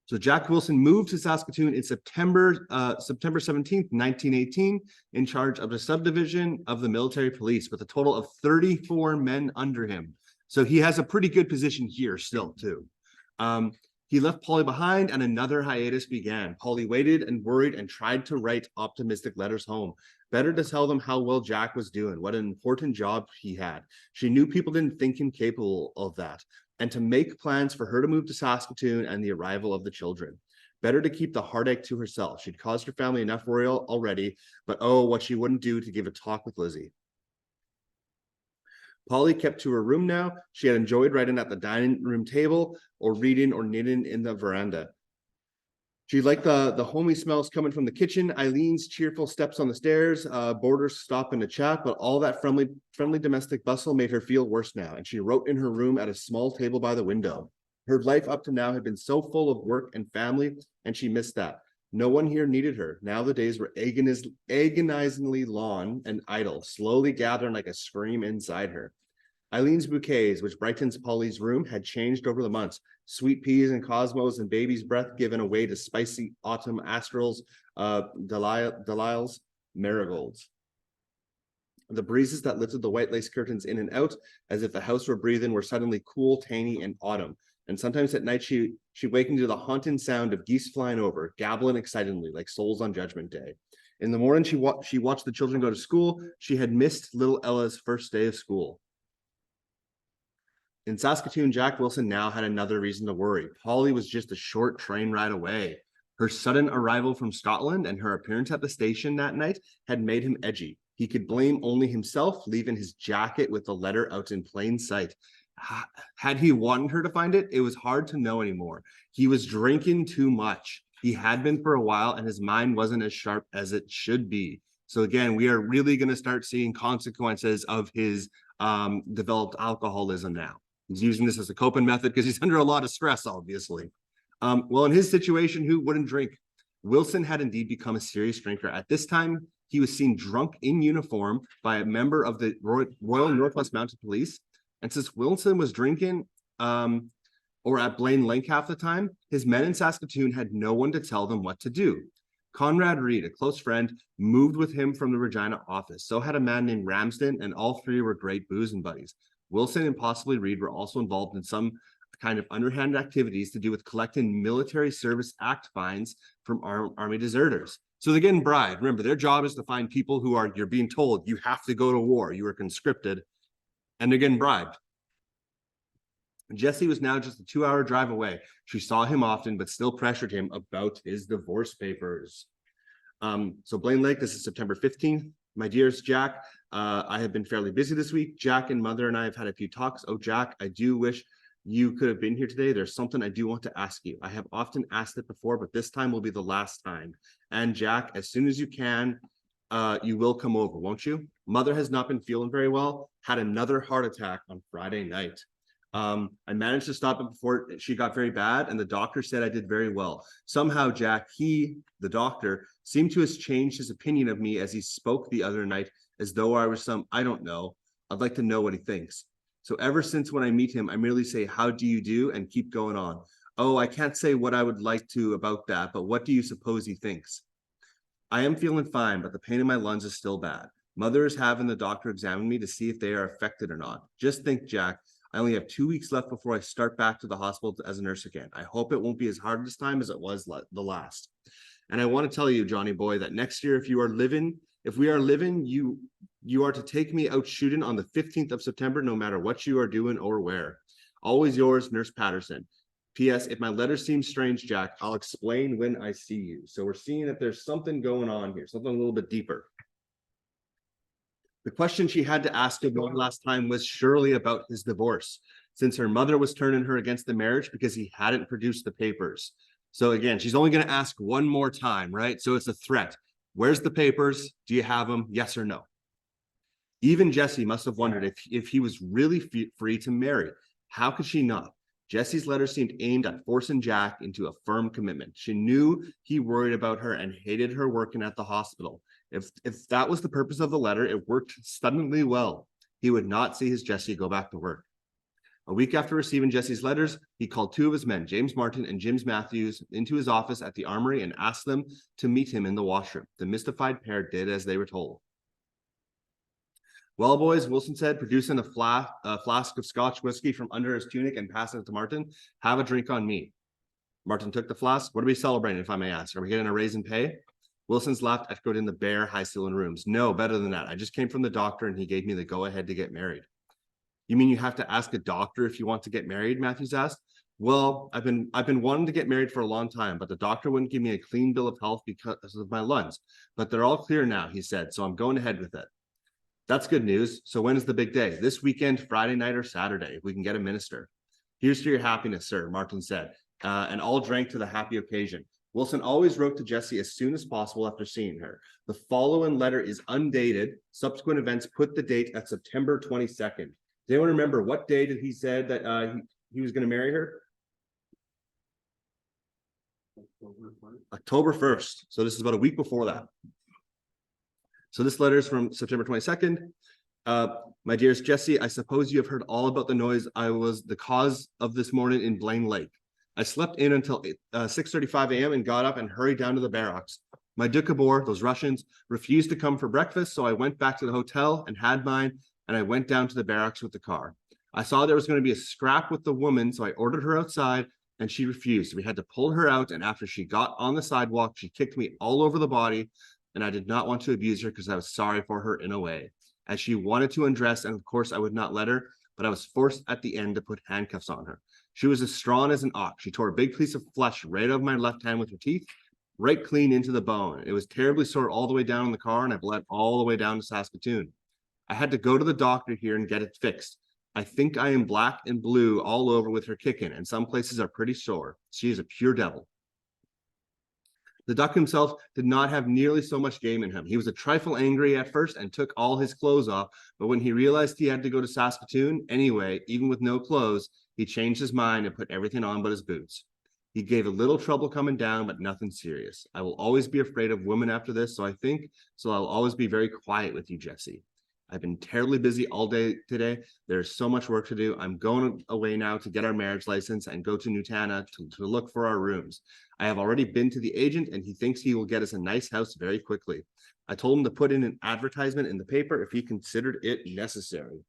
So Jack Wilson moved to Saskatoon in September 17th, 1918, in charge of the subdivision of the military police with a total of 34 men under him. So he has a pretty good position here still, too. He left Polly behind and another hiatus began. Polly waited and worried and tried to write optimistic letters home. Better to tell them how well Jack was doing, what an important job he had. She knew people didn't think him capable of that, and to make plans for her to move to Saskatoon and the arrival of the children. Better to keep the heartache to herself. She'd caused her family enough worry already, but oh, what she wouldn't do to give a talk with Lizzie. Polly kept to her room now. She had enjoyed writing at the dining room table or reading or knitting in the veranda. She liked the homey smells coming from the kitchen, Eileen's cheerful steps on the stairs, boarders stopping to chat, but all that friendly domestic bustle made her feel worse now, and she wrote in her room at a small table by the window. Her life up to now had been so full of work and family, and she missed that. No one here needed her. Now the days were agonizingly long and idle, slowly gathering like a scream inside her. Eileen's bouquets, which brightens Polly's room, had changed over the months. Sweet peas and cosmos and baby's breath given away to spicy autumn astrals, Delisles, marigolds. The breezes that lifted the white lace curtains in and out, as if the house were breathing, were suddenly cool, tangy, and autumn. And sometimes at night she wakened to the haunting sound of geese flying over, gabbling excitedly like souls on Judgment Day. In the morning, she watched the children go to school. She had missed little Ella's first day of school. In Saskatoon, Jack Wilson now had another reason to worry. Polly was just a short train ride away. Her sudden arrival from Scotland and her appearance at the station that night had made him edgy. He could blame only himself, leaving his jacket with the letter out in plain sight. Had he wanted her to find it, it was hard to know anymore. He was drinking too much. He had been for a while, and his mind wasn't as sharp as it should be. So again, we are really going to start seeing consequences of his developed alcoholism now. He's using this as a coping method because he's under a lot of stress, obviously. Well, in his situation, who wouldn't drink? Wilson had indeed become a serious drinker. At this time, he was seen drunk in uniform by a member of the Royal Northwest Mounted Police. And since Wilson was drinking or at Blaine Lake half the time, his men in Saskatoon had no one to tell them what to do. Conrad Reed, a close friend, moved with him from the Regina office. So had a man named Ramsden, and all three were great boozing buddies. Wilson and possibly Reed were also involved in some kind of underhand activities to do with collecting Military Service Act fines from Army deserters. So they're getting bribed. Remember, their job is to find people who you're being told you have to go to war. You are conscripted, and they're getting bribed. Jessie was now just a 2-hour drive away. She saw him often, but still pressured him about his divorce papers. So Blaine Lake, this is September 15th. My dearest Jack, I have been fairly busy this week. Jack and Mother and I have had a few talks. Oh, Jack, I do wish you could have been here today. There's something I do want to ask you. I have often asked it before, but this time will be the last time. And Jack, as soon as you can, you will come over, won't you? Mother has not been feeling very well, had another heart attack on Friday night. I managed to stop it before she got very bad, and the doctor said I did very well. Somehow, Jack, the doctor, seemed to have changed his opinion of me as he spoke the other night, as though I was I don't know. I'd like to know what he thinks. So ever since when I meet him, I merely say, how do you do, and keep going on. Oh, I can't say what I would like to about that, but what do you suppose he thinks? I am feeling fine, but the pain in my lungs is still bad. Mother is having the doctor examine me to see if they are affected or not. Just think, Jack, I only have 2 weeks left before I start back to the hospital as a nurse again. I hope it won't be as hard this time as it was the last. And I want to tell you, Johnny boy, that next year, if we are living, you are to take me out shooting on the 15th of September, no matter what you are doing or where. Always yours, Nurse Patterson. P.S. If my letter seems strange, Jack, I'll explain when I see you. So we're seeing that there's something going on here, something a little bit deeper. The question she had to ask him one last time was surely about his divorce, since her mother was turning her against the marriage because he hadn't produced the papers. So again, she's only going to ask one more time, right? So it's a threat. Where's the papers? Do you have them? Yes or no? Even Jessie must have wondered if he was really free to marry. How could she not? Jessie's letter seemed aimed at forcing Jack into a firm commitment. She knew he worried about her and hated her working at the hospital. If that was the purpose of the letter, it worked stunningly well. He would not see his Jessie go back to work. A week after receiving Jesse's letters, he called two of his men, James Martin and James Matthews, into his office at the Armory and asked them to meet him in the washroom. The mystified pair did as they were told. Well, boys, Wilson said, producing a flask of Scotch whiskey from under his tunic and passing it to Martin. Have a drink on me. Martin took the flask. What are we celebrating, if I may ask? Are we getting a raise in pay? Wilson's laughed, echoed in the bare, high-ceiling rooms. No, better than that. I just came from the doctor and he gave me the go-ahead to get married. You mean you have to ask a doctor if you want to get married? Matthews asked. Well, I've been wanting to get married for a long time, but the doctor wouldn't give me a clean bill of health because of my lungs. But they're all clear now, he said, so I'm going ahead with it. That's good news. So when is the big day? This weekend, Friday night or Saturday, if we can get a minister. Here's to your happiness, sir, Martin said, and all drank to the happy occasion. Wilson always wrote to Jessie as soon as possible after seeing her. The following letter is undated. Subsequent events put the date at September 22nd. Does anyone remember what day did he said that he was going to marry her? October 1st. So this is about a week before that. So this letter is from September 22nd. My dearest Jessie, I suppose you have heard all about the noise I was the cause of this morning in Blaine Lake. I slept in until 6:35 a.m. and got up and hurried down to the barracks. My Dukabor, those Russians, refused to come for breakfast, so I went back to the hotel and had mine, and I went down to the barracks with the car. I saw there was going to be a scrap with the woman, so I ordered her outside, and she refused. We had to pull her out, and after she got on the sidewalk, she kicked me all over the body, and I did not want to abuse her because I was sorry for her in a way. As she wanted to undress, and of course I would not let her, but I was forced at the end to put handcuffs on her. She was as strong as an ox. She tore a big piece of flesh right out of my left hand with her teeth, right clean into the bone. It was terribly sore all the way down in the car, and I bled all the way down to Saskatoon. I had to go to the doctor here and get it fixed. I think I am black and blue all over with her kicking, and some places are pretty sore. She is a pure devil. The duck himself did not have nearly so much game in him. He was a trifle angry at first and took all his clothes off, but when he realized he had to go to Saskatoon anyway, even with no clothes, he changed his mind and put everything on but his boots. He gave a little trouble coming down, but nothing serious. I will always be afraid of women after this, so I'll always be very quiet with you, Jessie. I've been terribly busy all day today. There's so much work to do. I'm going away now to get our marriage license and go to Nutana to look for our rooms. I have already been to the agent and he thinks he will get us a nice house very quickly. I told him to put in an advertisement in the paper if he considered it necessary.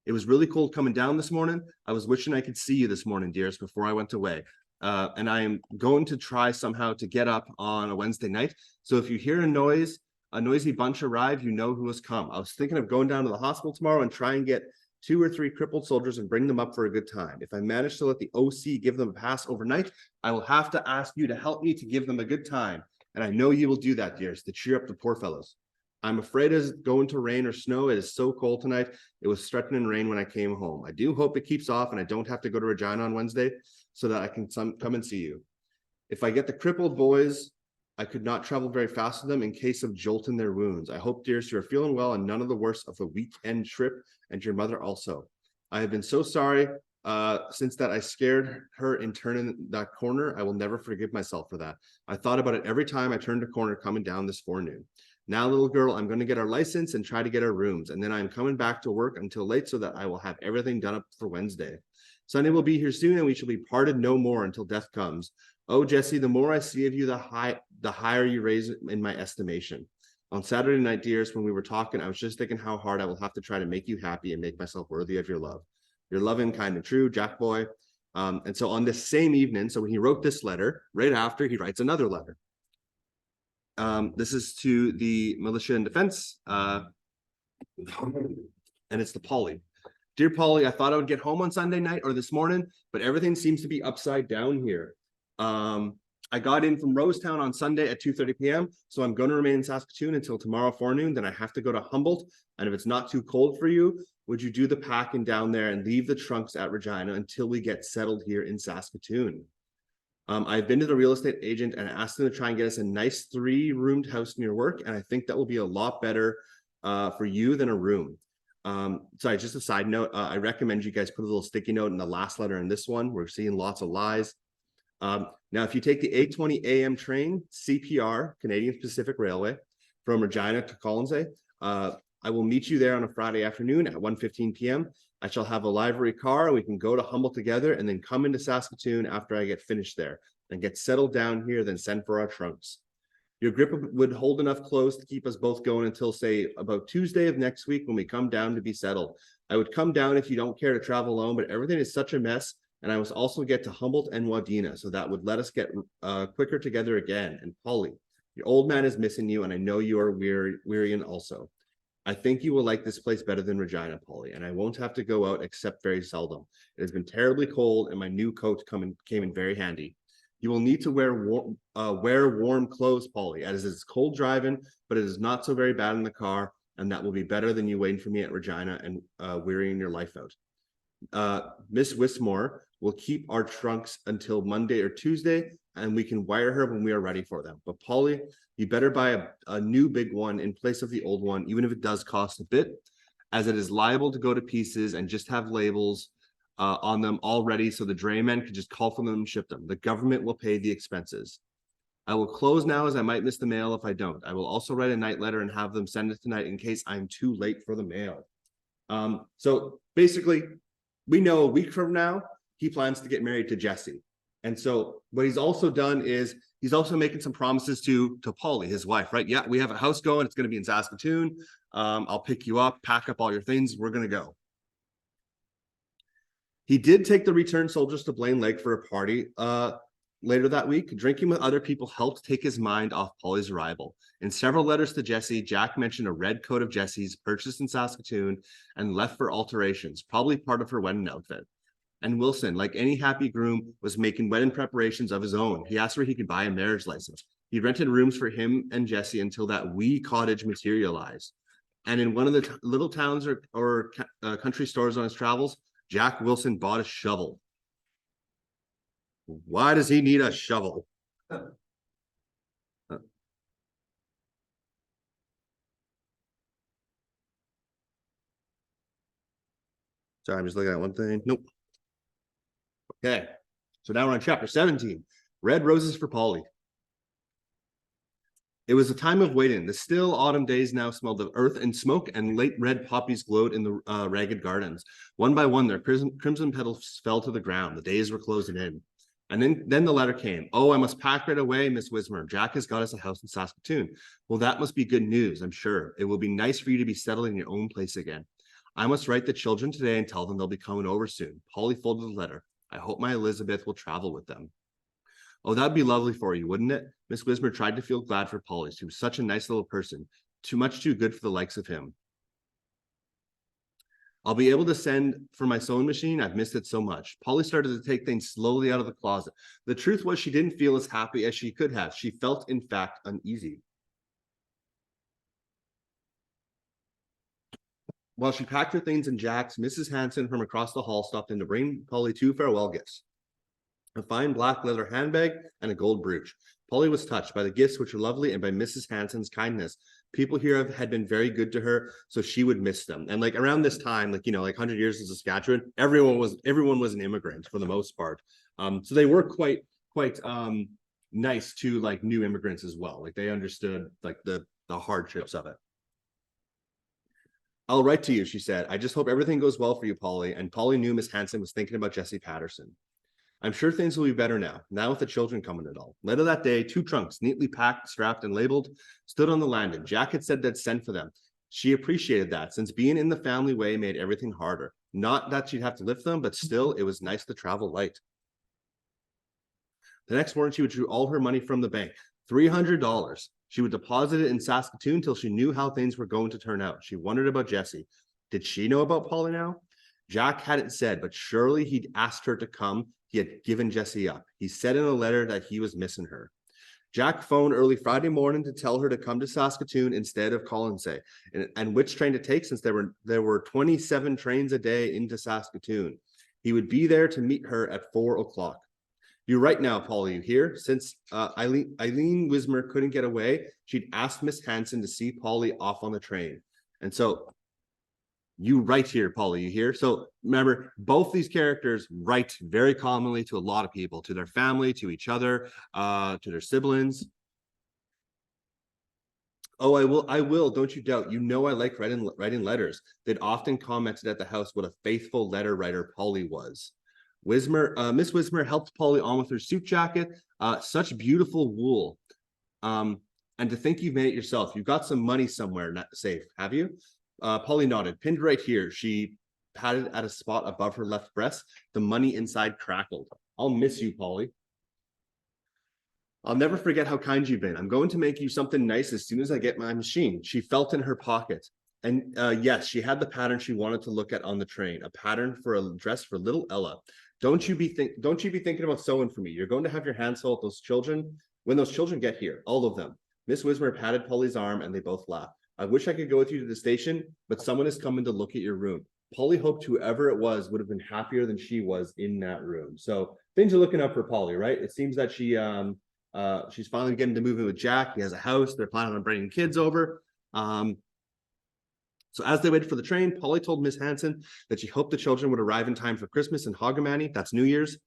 It was really cold coming down this morning. I was wishing I could see you this morning, dearest, before I went away. And I am going to try somehow to get up on a Wednesday night. So if you hear a noisy bunch arrive, you know who has come. I was thinking of going down to the hospital tomorrow and try and get 2 or 3 crippled soldiers and bring them up for a good time. If I manage to let the OC give them a pass overnight, I will have to ask you to help me to give them a good time. And I know you will do that, dearest, to cheer up the poor fellows. I'm afraid it's going to rain or snow. It is so cold tonight. It was threatening rain when I came home. I do hope it keeps off and I don't have to go to Regina on Wednesday so that I can come and see you. If I get the crippled boys, I could not travel very fast with them in case of jolting their wounds. I hope, dearest, you are feeling well and none of the worst of the weekend trip, and your mother also. I have been so sorry since that I scared her in turning that corner. I will never forgive myself for that. I thought about it every time I turned a corner coming down this forenoon. Now, little girl, I'm going to get our license and try to get our rooms, and then I'm coming back to work until late so that I will have everything done up for Wednesday. Sunday will be here soon, and we shall be parted no more until death comes. Oh, Jessie, the more I see of you, the higher you raise in my estimation. On Saturday night, dearest, when we were talking, I was just thinking how hard I will have to try to make you happy and make myself worthy of your love. You're loving, kind, and true, Jack boy. And so on this same evening, so when he wrote this letter, right after, he writes another letter. This is to the militia and defense, and it's to Polly. Dear Polly, I thought I would get home on Sunday night or this morning, but everything seems to be upside down here. I got in from Rosetown on Sunday at 2:30 p.m., so I'm going to remain in Saskatoon until tomorrow forenoon. Then I have to go to Humboldt, and if it's not too cold for you, would you do the packing down there and leave the trunks at Regina until we get settled here in Saskatoon? I've been to the real estate agent and asked them to try and get us a nice 3-roomed house near work, and I think that will be a lot better for you than a room. Sorry, just a side note, I recommend you guys put a little sticky note in the last letter in this one. We're seeing lots of lies. Now, if you take the 8:20 a.m. train, CPR, Canadian Pacific Railway, from Regina to Colonsay, I will meet you there on a Friday afternoon at 1:15 p.m. I shall have a livery car and we can go to Humboldt together and then come into Saskatoon after I get finished there and get settled down here, then send for our trunks. Your grip would hold enough clothes to keep us both going until, say, about Tuesday of next week when we come down to be settled. I would come down if you don't care to travel alone, but everything is such a mess. And I must also get to Humboldt and Wadena, so that would let us get quicker together again. And Polly, your old man is missing you, and I know you are weary and also. I think you will like this place better than Regina, Polly, and I won't have to go out except very seldom. It has been terribly cold, and my new coat came in very handy. You will need to wear warm clothes, Polly, as it is cold driving, but it is not so very bad in the car, and that will be better than you waiting for me at Regina and wearying your life out. Miss Wismore will keep our trunks until Monday or Tuesday, and we can wire her when we are ready for them. But Polly, you better buy a new big one in place of the old one, even if it does cost a bit, as it is liable to go to pieces, and just have labels on them already so the drayman can just call for them and ship them. The government will pay the expenses. I will close now as I might miss the mail if I don't. I will also write a night letter and have them send it tonight in case I'm too late for the mail. So basically, we know a week from now, he plans to get married to Jessie. And so what he's also done is he's also making some promises to Polly, his wife, right? Yeah, we have a house going. It's going to be in Saskatoon. I'll pick you up, pack up all your things. We're going to go. He did take the returned soldiers to Blaine Lake for a party later that week. Drinking with other people helped take his mind off Polly's arrival. In several letters to Jessie, Jack mentioned a red coat of Jessie's purchased in Saskatoon and left for alterations, probably part of her wedding outfit. And Wilson, like any happy groom, was making wedding preparations of his own. He asked where he could buy a marriage license. He rented rooms for him and Jessie until that wee cottage materialized. And in one of the little towns or country stores on his travels, Jack Wilson bought a shovel. Why does he need a shovel? Sorry, I'm just looking at one thing. Nope. Okay, so now we're on chapter 17. Red roses for Polly. It was a time of waiting. The still autumn days now smelled of earth and smoke, and late red poppies glowed in the ragged gardens. One by one, their crimson petals fell to the ground. The days were closing in. And then the letter came. Oh, I must pack right away, Miss Wismer. Jack has got us a house in Saskatoon. Well, that must be good news, I'm sure. It will be nice for you to be settled in your own place again. I must write the children today and tell them they'll be coming over soon. Polly folded the letter. I hope my Elizabeth will travel with them. Oh, that'd be lovely for you, wouldn't it? Miss Wismer tried to feel glad for Polly. She was such a nice little person, too good for the likes of him. I'll be able to send for my sewing machine. I've missed it so much. Polly started to take things slowly out of the closet. The truth was she didn't feel as happy as she could have. She felt, in fact, uneasy. While she packed her things in Jack's, Mrs. Hanson from across the hall stopped in to bring Polly 2 farewell gifts. A fine black leather handbag and a gold brooch. Polly was touched by the gifts, which were lovely, and by Mrs. Hanson's kindness. People here had been very good to her, so she would miss them. And like around this time, like 100 years in Saskatchewan, everyone was an immigrant for the most part. So they were quite nice to like new immigrants as well. Like they understood like the hardships of it. I'll write to you, she said. I just hope everything goes well for you, Polly. And Polly knew Miss Hanson was thinking about Jessie Patterson. I'm sure things will be better now with the children coming and all. Later that day, 2 trunks, neatly packed, strapped, and labeled, stood on the landing. Jack had said they'd send for them. She appreciated that, since being in the family way made everything harder. Not that she'd have to lift them, but still, it was nice to travel light. The next morning, she withdrew all her money from the bank, $300. She would deposit it in Saskatoon till she knew how things were going to turn out. She wondered about Jessie. Did she know about Polly now? Jack hadn't said, but surely he'd asked her to come. He had given Jessie up. He said in a letter that he was missing her. Jack phoned early Friday morning to tell her to come to Saskatoon instead of Colonsay, and which train to take, since there were 27 trains a day into Saskatoon. He would be there to meet her at 4 o'clock. You're right now, Polly, you hear? Since Eileen Wismer couldn't get away, she'd asked Miss Hanson to see Polly off on the train. And so you write here, Polly, you hear? So remember, both these characters write very commonly to a lot of people, to their family, to each other, to their siblings. Oh, I will, don't you doubt. You know I like writing letters. They'd often commented at the house what a faithful letter writer Polly was. Miss Wismer helped Polly on with her suit jacket. Such beautiful wool. Um, and to think you've made it yourself. You've got some money somewhere not safe, have you? Polly nodded. Pinned right here. She patted at a spot above her left breast. The money inside crackled. I'll miss you, Polly. I'll never forget how kind you've been. I'm going to make you something nice as soon as I get my machine. She felt in her pocket. And yes, she had the pattern she wanted to look at on the train, a pattern for a dress for little Ella. Don't you be thinking about sewing for me. You're going to have your hands full with those children when those children get here, all of them. Miss Wismer patted Polly's arm and they both laughed. I wish I could go with you to the station, but someone is coming to look at your room. Polly hoped whoever it was would have been happier than she was in that room. So things are looking up for Polly, right? It seems that she's finally getting to move in with Jack. He has a house. They're planning on bringing kids over. So as they waited for the train, Polly told Miss Hanson that she hoped the children would arrive in time for Christmas and Hogmanay. That's New Year's.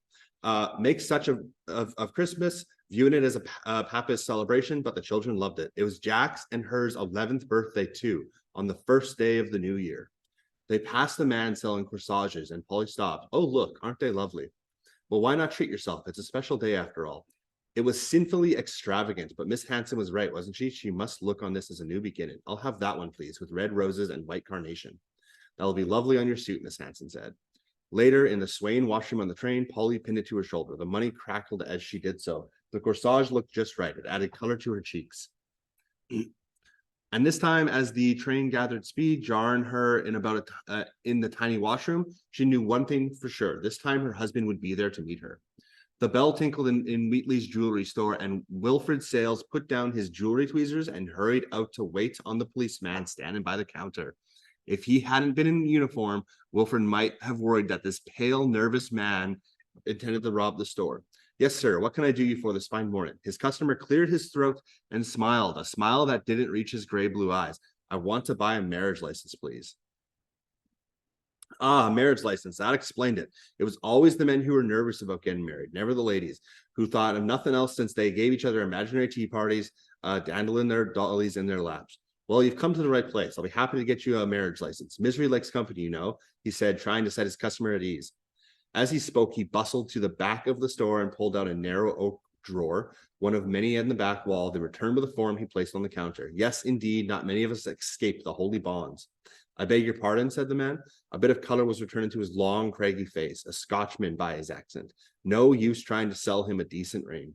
Make such of Christmas, viewing it as a Papist celebration, but the children loved it. It was Jack's and hers 11th birthday too, on the first day of the new year. They passed the man selling corsages, and Polly stopped. Oh, look, aren't they lovely? Well, why not treat yourself? It's a special day after all. It was sinfully extravagant, but Miss Hanson was right, wasn't she? She must look on this as a new beginning. I'll have that one, please, with red roses and white carnation. That'll be lovely on your suit, Miss Hanson said. Later, in the swaying washroom on the train, Polly pinned it to her shoulder. The money crackled as she did so. The corsage looked just right. It added color to her cheeks. And this time, as the train gathered speed, jarring her in the tiny washroom, she knew one thing for sure. This time, her husband would be there to meet her. The bell tinkled in Wheatley's jewelry store, and Wilfred Sales put down his jewelry tweezers and hurried out to wait on the policeman standing by the counter. If he hadn't been in uniform, Wilfred might have worried that this pale, nervous man intended to rob the store. Yes, sir. What can I do you for this fine morning? His customer cleared his throat and smiled, a smile that didn't reach his gray blue eyes. I want to buy a marriage license, please. Ah, marriage license. That explained it. It was always the men who were nervous about getting married, never the ladies, who thought of nothing else since they gave each other imaginary tea parties, dandling their dollies in their laps. Well, you've come to the right place. I'll be happy to get you a marriage license. Misery likes company, you know, he said, trying to set his customer at ease. As he spoke, he bustled to the back of the store and pulled out a narrow oak drawer, one of many in the back wall. They returned with a form he placed on the counter. Yes, indeed, not many of us escaped the holy bonds. I beg your pardon, said the man. A bit of color was returning to his long, craggy face, a Scotchman by his accent. No use trying to sell him a decent ring.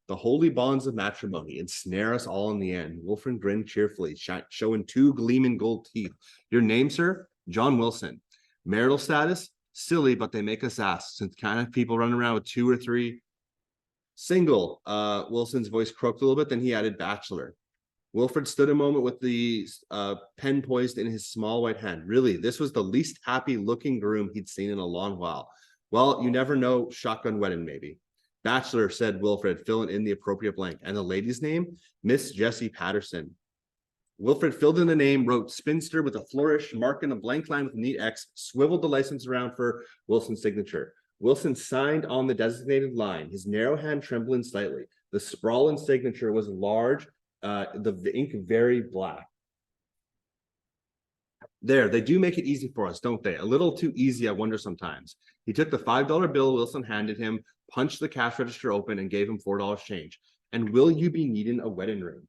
The holy bonds of matrimony ensnare us all in the end. Wilfred grinned cheerfully, showing two gleaming gold teeth. Your name, sir? John Wilson. Marital status? Silly, but they make us ask, since kind of people run around with 2 or 3. Single. Wilson's voice croaked a little bit, then he added bachelor. Wilfred stood a moment with the pen poised in his small white hand. Really, this was the least happy-looking groom he'd seen in a long while. Well, you never know, shotgun wedding, maybe. Bachelor, said Wilfred, filling in the appropriate blank. And the lady's name? Miss Jessie Patterson. Wilfred filled in the name, wrote spinster with a flourish, marking a blank line with a neat X, swiveled the license around for Wilson's signature. Wilson signed on the designated line, his narrow hand trembling slightly. The sprawling signature was large, the ink very black. There, they do make it easy for us, don't they? A little too easy, I wonder sometimes. He took the $5 bill Wilson handed him, punched the cash register open, and gave him $4 change. And will you be needing a wedding ring?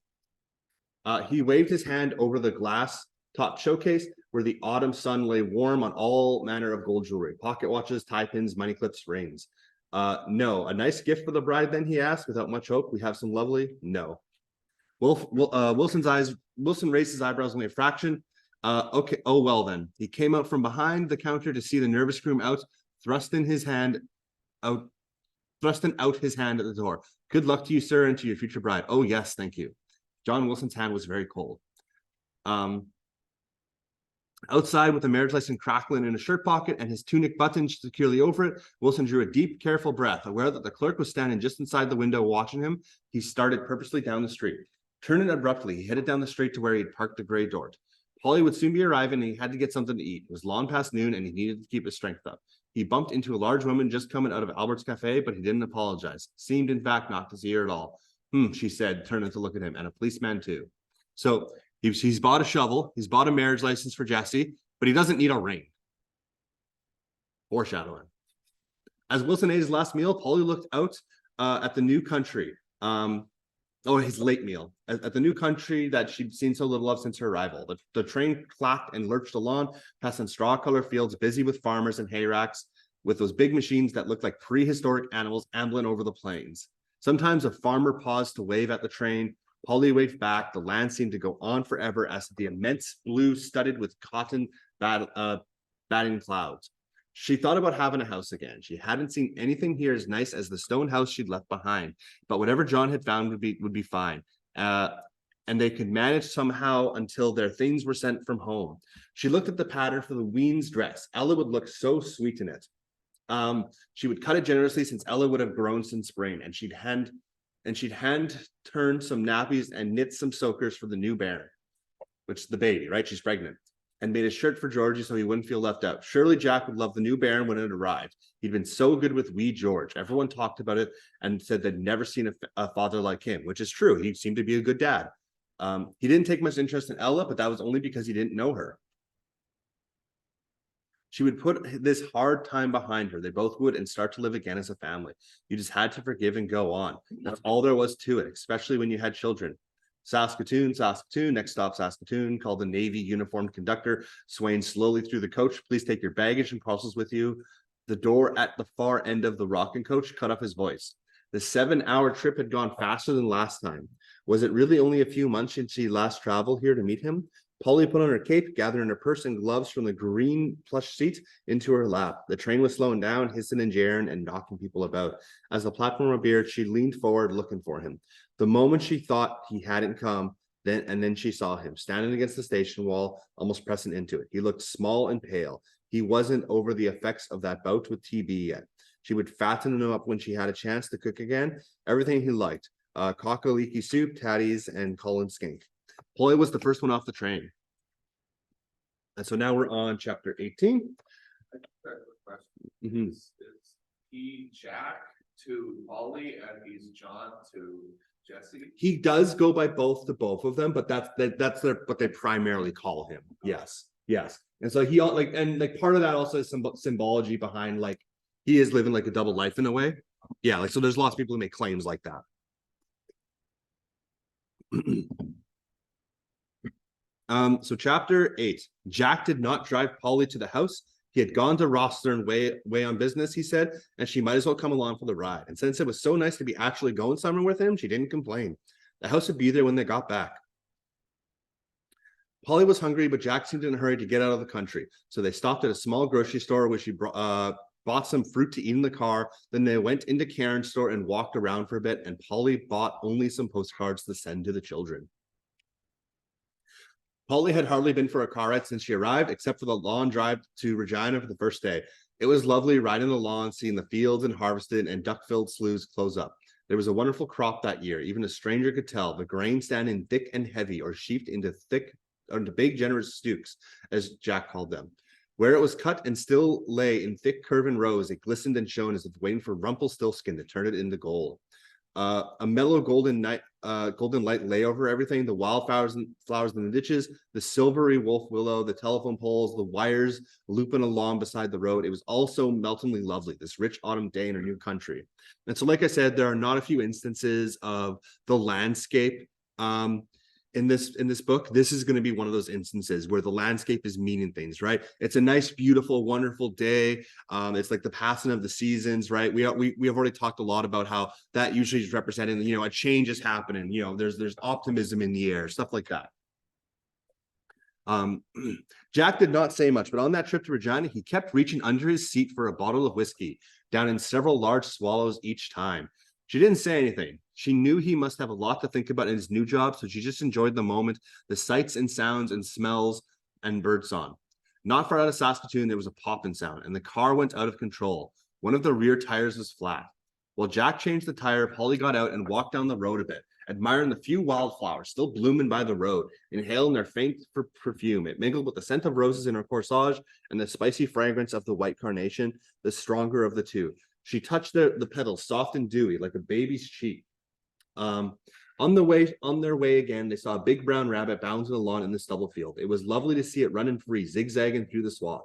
He waved his hand over the glass top showcase where the autumn sun lay warm on all manner of gold jewelry, pocket watches, tie pins, money clips, rings. No, a nice gift for the bride then, he asked, without much hope. We have some lovely? No. Wilson raised his eyebrows only a fraction. Okay, oh well then. He came out from behind the counter to see the nervous groom out, thrusting out his hand at the door. Good luck to you, sir, and to your future bride. Oh yes, thank you. John Wilson's hand was very cold. Outside, with the marriage license crackling in a shirt pocket and his tunic buttoned securely over it, Wilson drew a deep, careful breath. Aware that the clerk was standing just inside the window watching him, he started purposely down the street. Turning abruptly, he headed down the street to where he had parked the gray Dort. Polly would soon be arriving, and he had to get something to eat. It was long past noon, and he needed to keep his strength up. He bumped into a large woman just coming out of Albert's cafe, but he didn't apologize. Seemed, in fact, not to see her at all. She said, turning to look at him, and a policeman too. So he's bought a shovel, he's bought a marriage license for Jesse, but he doesn't need a ring. Foreshadowing. As Wilson ate his last meal, Polly looked out at the new country. His late meal. At the new country that she'd seen so little of since her arrival. The train clacked and lurched along, passing straw-colored fields busy with farmers and hay racks, with those big machines that looked like prehistoric animals ambling over the plains. Sometimes a farmer paused to wave at the train. Polly waved back. The land seemed to go on forever as the immense blue studded with cotton batting clouds. She thought about having a house again. She hadn't seen anything here as nice as the stone house she'd left behind, but whatever John had found would be fine. And they could manage somehow until their things were sent from home. She looked at the pattern for the Ween's dress. Ella would look so sweet in it. She would cut it generously since Ella would have grown since spring, and she'd hand turn some nappies and knit some soakers for the new bairn, which is the baby, right? She's pregnant. And made a shirt for Georgie so he wouldn't feel left out. Surely Jack would love the new bairn when it arrived. He'd been so good with wee George. Everyone talked about it and said they'd never seen a father like him, which is true. He seemed to be a good dad. He didn't take much interest in Ella, but that was only because he didn't know her. She would put this hard time behind her. They both would and start to live again as a family. You just had to forgive and go on. That's all there was to it, especially when you had children. Saskatoon, next stop Saskatoon, called the Navy uniformed conductor, swaying slowly through the coach. Please take your baggage and parcels with you. The door at the far end of the rocking coach cut off his voice. The 7-hour trip had gone faster than last time. Was it really only a few months since she last traveled here to meet him? Polly put on her cape, gathering her purse and gloves from the green plush seat into her lap. The train was slowing down, hissing and jarring and knocking people about. As the platform appeared, she leaned forward, looking for him. The moment she thought he hadn't come, then she saw him, standing against the station wall, almost pressing into it. He looked small and pale. He wasn't over the effects of that bout with TB yet. She would fatten him up when she had a chance to cook again. Everything he liked. Cock-a-leaky soup, tatties, and Colin skink. Polly was the first one off the train. And so now we're on chapter 18. Mm-hmm. Is he Jack to Polly and he's John to Jesse? He does go by both to both of them, but that's what they primarily call him. Yes. And so he part of that also is some symbology behind, like, he is living like a double life in a way. Yeah, like, so there's lots of people who make claims like that. So chapter 8. Jack did not drive Polly to the house. He had gone to Rostern way on business, he said, and she might as well come along for the ride. And since it was so nice to be actually going somewhere with him, she didn't complain. The house would be there when they got back. Polly was hungry, but Jack seemed in a hurry to get out of the country. So they stopped at a small grocery store where she bought some fruit to eat in the car. Then they went into Karen's store and walked around for a bit, and Polly bought only some postcards to send to the children. Polly had hardly been for a car ride since she arrived, except for the lawn drive to Regina for the first day. It was lovely riding the lawn, seeing the fields and harvested and duck-filled sloughs close up. There was a wonderful crop that year. Even a stranger could tell, the grain standing thick and heavy, or sheafed into big, generous stooks, as Jack called them. Where it was cut and still lay in thick curving rows, it glistened and shone as if waiting for Rumpelstiltskin to turn it into gold. A mellow golden light lay over everything. The wildflowers in the ditches, the silvery wolf willow, the telephone poles, the wires looping along beside the road. It was all so meltingly lovely, this rich autumn day in our new country. And so, like I said, there are not a few instances of the landscape in this book. This is going to be one of those instances where the landscape is meaning things, right? It's a nice, beautiful, wonderful day. It's like the passing of the seasons, right? We have already talked a lot about how that usually is representing, a change is happening. There's optimism in the air, stuff like that. Jack did not say much, but on that trip to Regina, he kept reaching under his seat for a bottle of whiskey, down in several large swallows each time. She didn't say anything. She knew he must have a lot to think about in his new job, so she just enjoyed the moment, the sights and sounds and smells and birdsong. Not far out of Saskatoon, there was a popping sound, and the car went out of control. One of the rear tires was flat. While Jack changed the tire, Polly got out and walked down the road a bit, admiring the few wildflowers still blooming by the road, inhaling their faint perfume. It mingled with the scent of roses in her corsage and the spicy fragrance of the white carnation, the stronger of the two. She touched the petals, soft and dewy, like a baby's cheek. On their way again, they saw a big brown rabbit bouncing along in the stubble field. It was lovely to see it running free, zigzagging through the swamp.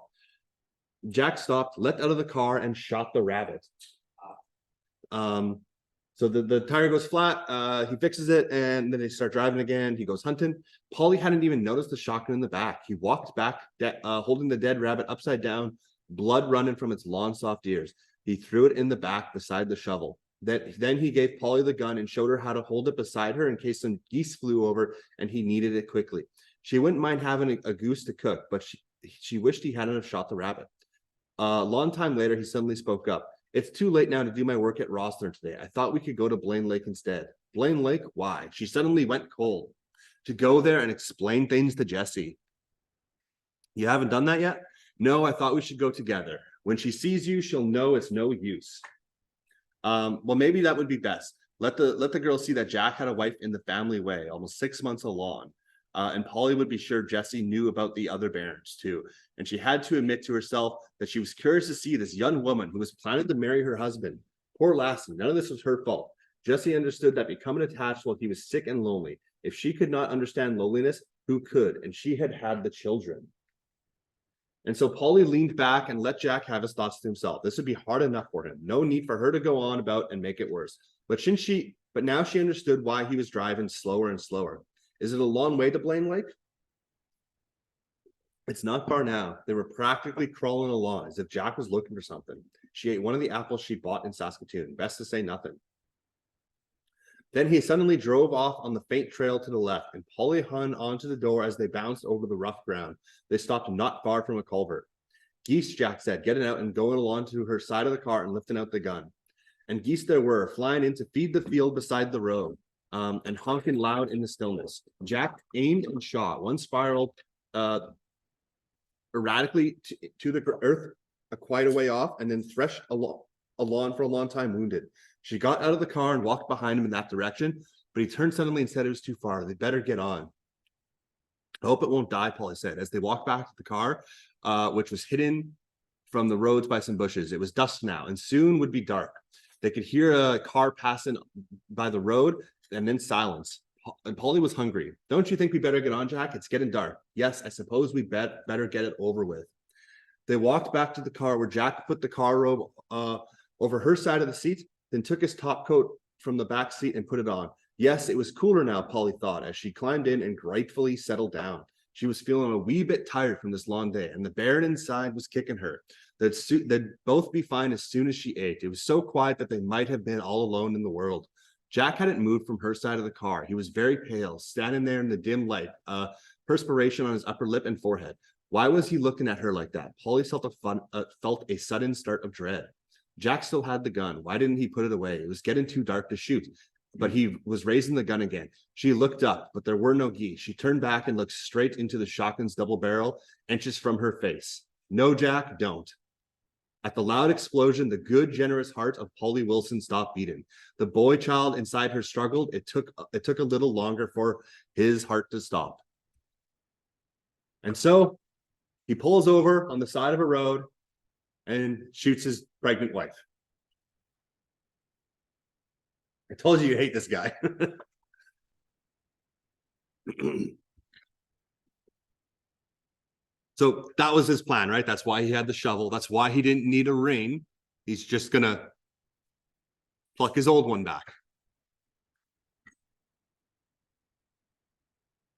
Jack stopped, leapt out of the car, and shot the rabbit. So the tire goes flat. He fixes it, and then they start driving again. He goes hunting. Polly hadn't even noticed the shotgun in the back. He walked back, holding the dead rabbit upside down, blood running from its long, soft ears. He threw it in the back beside the shovel. Then he gave Polly the gun and showed her how to hold it beside her in case some geese flew over and he needed it quickly. She wouldn't mind having a goose to cook, but she wished he hadn't have shot the rabbit. A long time later, he suddenly spoke up. It's too late now to do my work at Rosthern today. I thought we could go to Blaine Lake instead. Blaine Lake? Why? She suddenly went cold. To go there and explain things to Jessie. You haven't done that yet? No, I thought we should go together. When she sees you, she'll know it's no use. Well, maybe that would be best. Let the girl see that Jack had a wife in the family way, almost 6 months along. And Polly would be sure Jessie knew about the other bairns too. And she had to admit to herself that she was curious to see this young woman who was planning to marry her husband. Poor lassie, none of this was her fault. Jessie understood that becoming attached while he was sick and lonely. If she could not understand loneliness, who could? And she had had the children. And so Polly leaned back and let Jack have his thoughts to himself. This would be hard enough for him. No need for her to go on about and make it worse. But now she understood why he was driving slower and slower. Is it a long way to Blaine Lake? It's not far now. They were practically crawling along as if Jack was looking for something. She ate one of the apples she bought in Saskatoon. Best to say nothing. Then he suddenly drove off on the faint trail to the left, and Polly hung onto the door as they bounced over the rough ground. They stopped not far from a culvert. Geese, Jack said, getting out and going along to her side of the car and lifting out the gun. And geese there were, flying in to feed the field beside the road, and honking loud in the stillness. Jack aimed and shot. One spiraled erratically to the earth quite a way off, and then threshed along for a long time, wounded. She got out of the car and walked behind him in that direction, but he turned suddenly and said it was too far. They better get on. I hope it won't die, Polly said, as they walked back to the car, which was hidden from the roads by some bushes. It was dusk now, and soon would be dark. They could hear a car passing by the road, and then silence. And Polly was hungry. Don't you think we better get on, Jack? It's getting dark. Yes, I suppose we better get it over with. They walked back to the car where Jack put the car robe over her side of the seat, then took his top coat from the back seat and put it on. Yes, it was cooler now, Polly thought, as she climbed in and gratefully settled down. She was feeling a wee bit tired from this long day, and the bairn inside was kicking her. They'd both be fine as soon as she ate. It was so quiet that they might have been all alone in the world. Jack hadn't moved from her side of the car. He was very pale, standing there in the dim light, perspiration on his upper lip and forehead. Why was he looking at her like that? Polly felt a sudden start of dread. Jack still had the gun. Why didn't he put it away? It was getting too dark to shoot, but he was raising the gun again. She looked up, but there were no geese. She turned back and looked straight into the shotgun's double barrel, inches from her face. No, Jack, don't. At the loud explosion, the good, generous heart of Polly Wilson stopped beating. The boy child inside her struggled. It took a little longer for his heart to stop. And so he pulls over on the side of a road and shoots his pregnant wife. I told you hate this guy. So that was his plan, right? That's why he had the shovel. That's why he didn't need a ring. He's just gonna pluck his old one back.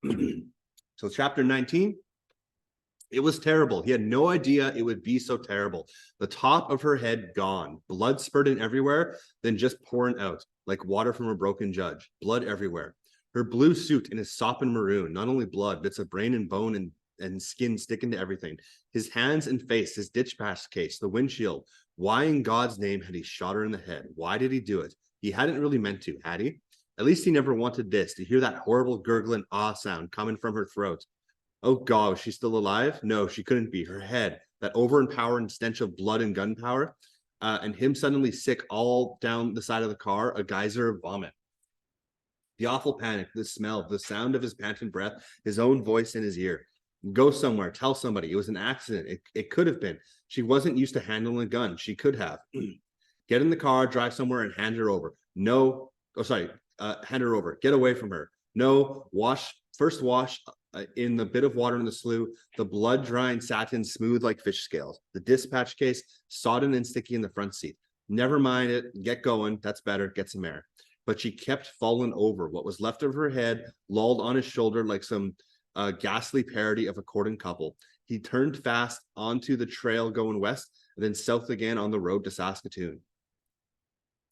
So chapter 19. It was terrible. He had no idea it would be so terrible. The top of her head gone, blood spurting everywhere, then just pouring out like water from a broken jug. Blood everywhere. Her blue suit in his sopping maroon, not only blood, bits of brain and bone and skin sticking to everything. His hands and face, his ditch pass case, the windshield. Why in God's name had he shot her in the head? Why did he do it? He hadn't really meant to, had he? At least he never wanted this, to hear that horrible gurgling ah sound coming from her throat. Oh God, was she still alive? No, she couldn't be. Her head, that overempowering stench of blood and gunpowder, and him suddenly sick all down the side of the car, a geyser of vomit. The awful panic, the smell, the sound of his panting breath, his own voice in his ear. Go somewhere, tell somebody. It was an accident. It could have been. She wasn't used to handling a gun. She could have. Get in the car, drive somewhere, and hand her over. No, oh sorry. hand her over. Get away from her. No, first wash in the bit of water in the slough, the blood drying satin smooth like fish scales. The dispatch case sodden and sticky in the front seat. Never mind it. Get going. That's better. Get some air. But she kept falling over. What was left of her head lolled on his shoulder like some ghastly parody of a courting couple. He turned fast onto the trail going west, and then south again on the road to Saskatoon.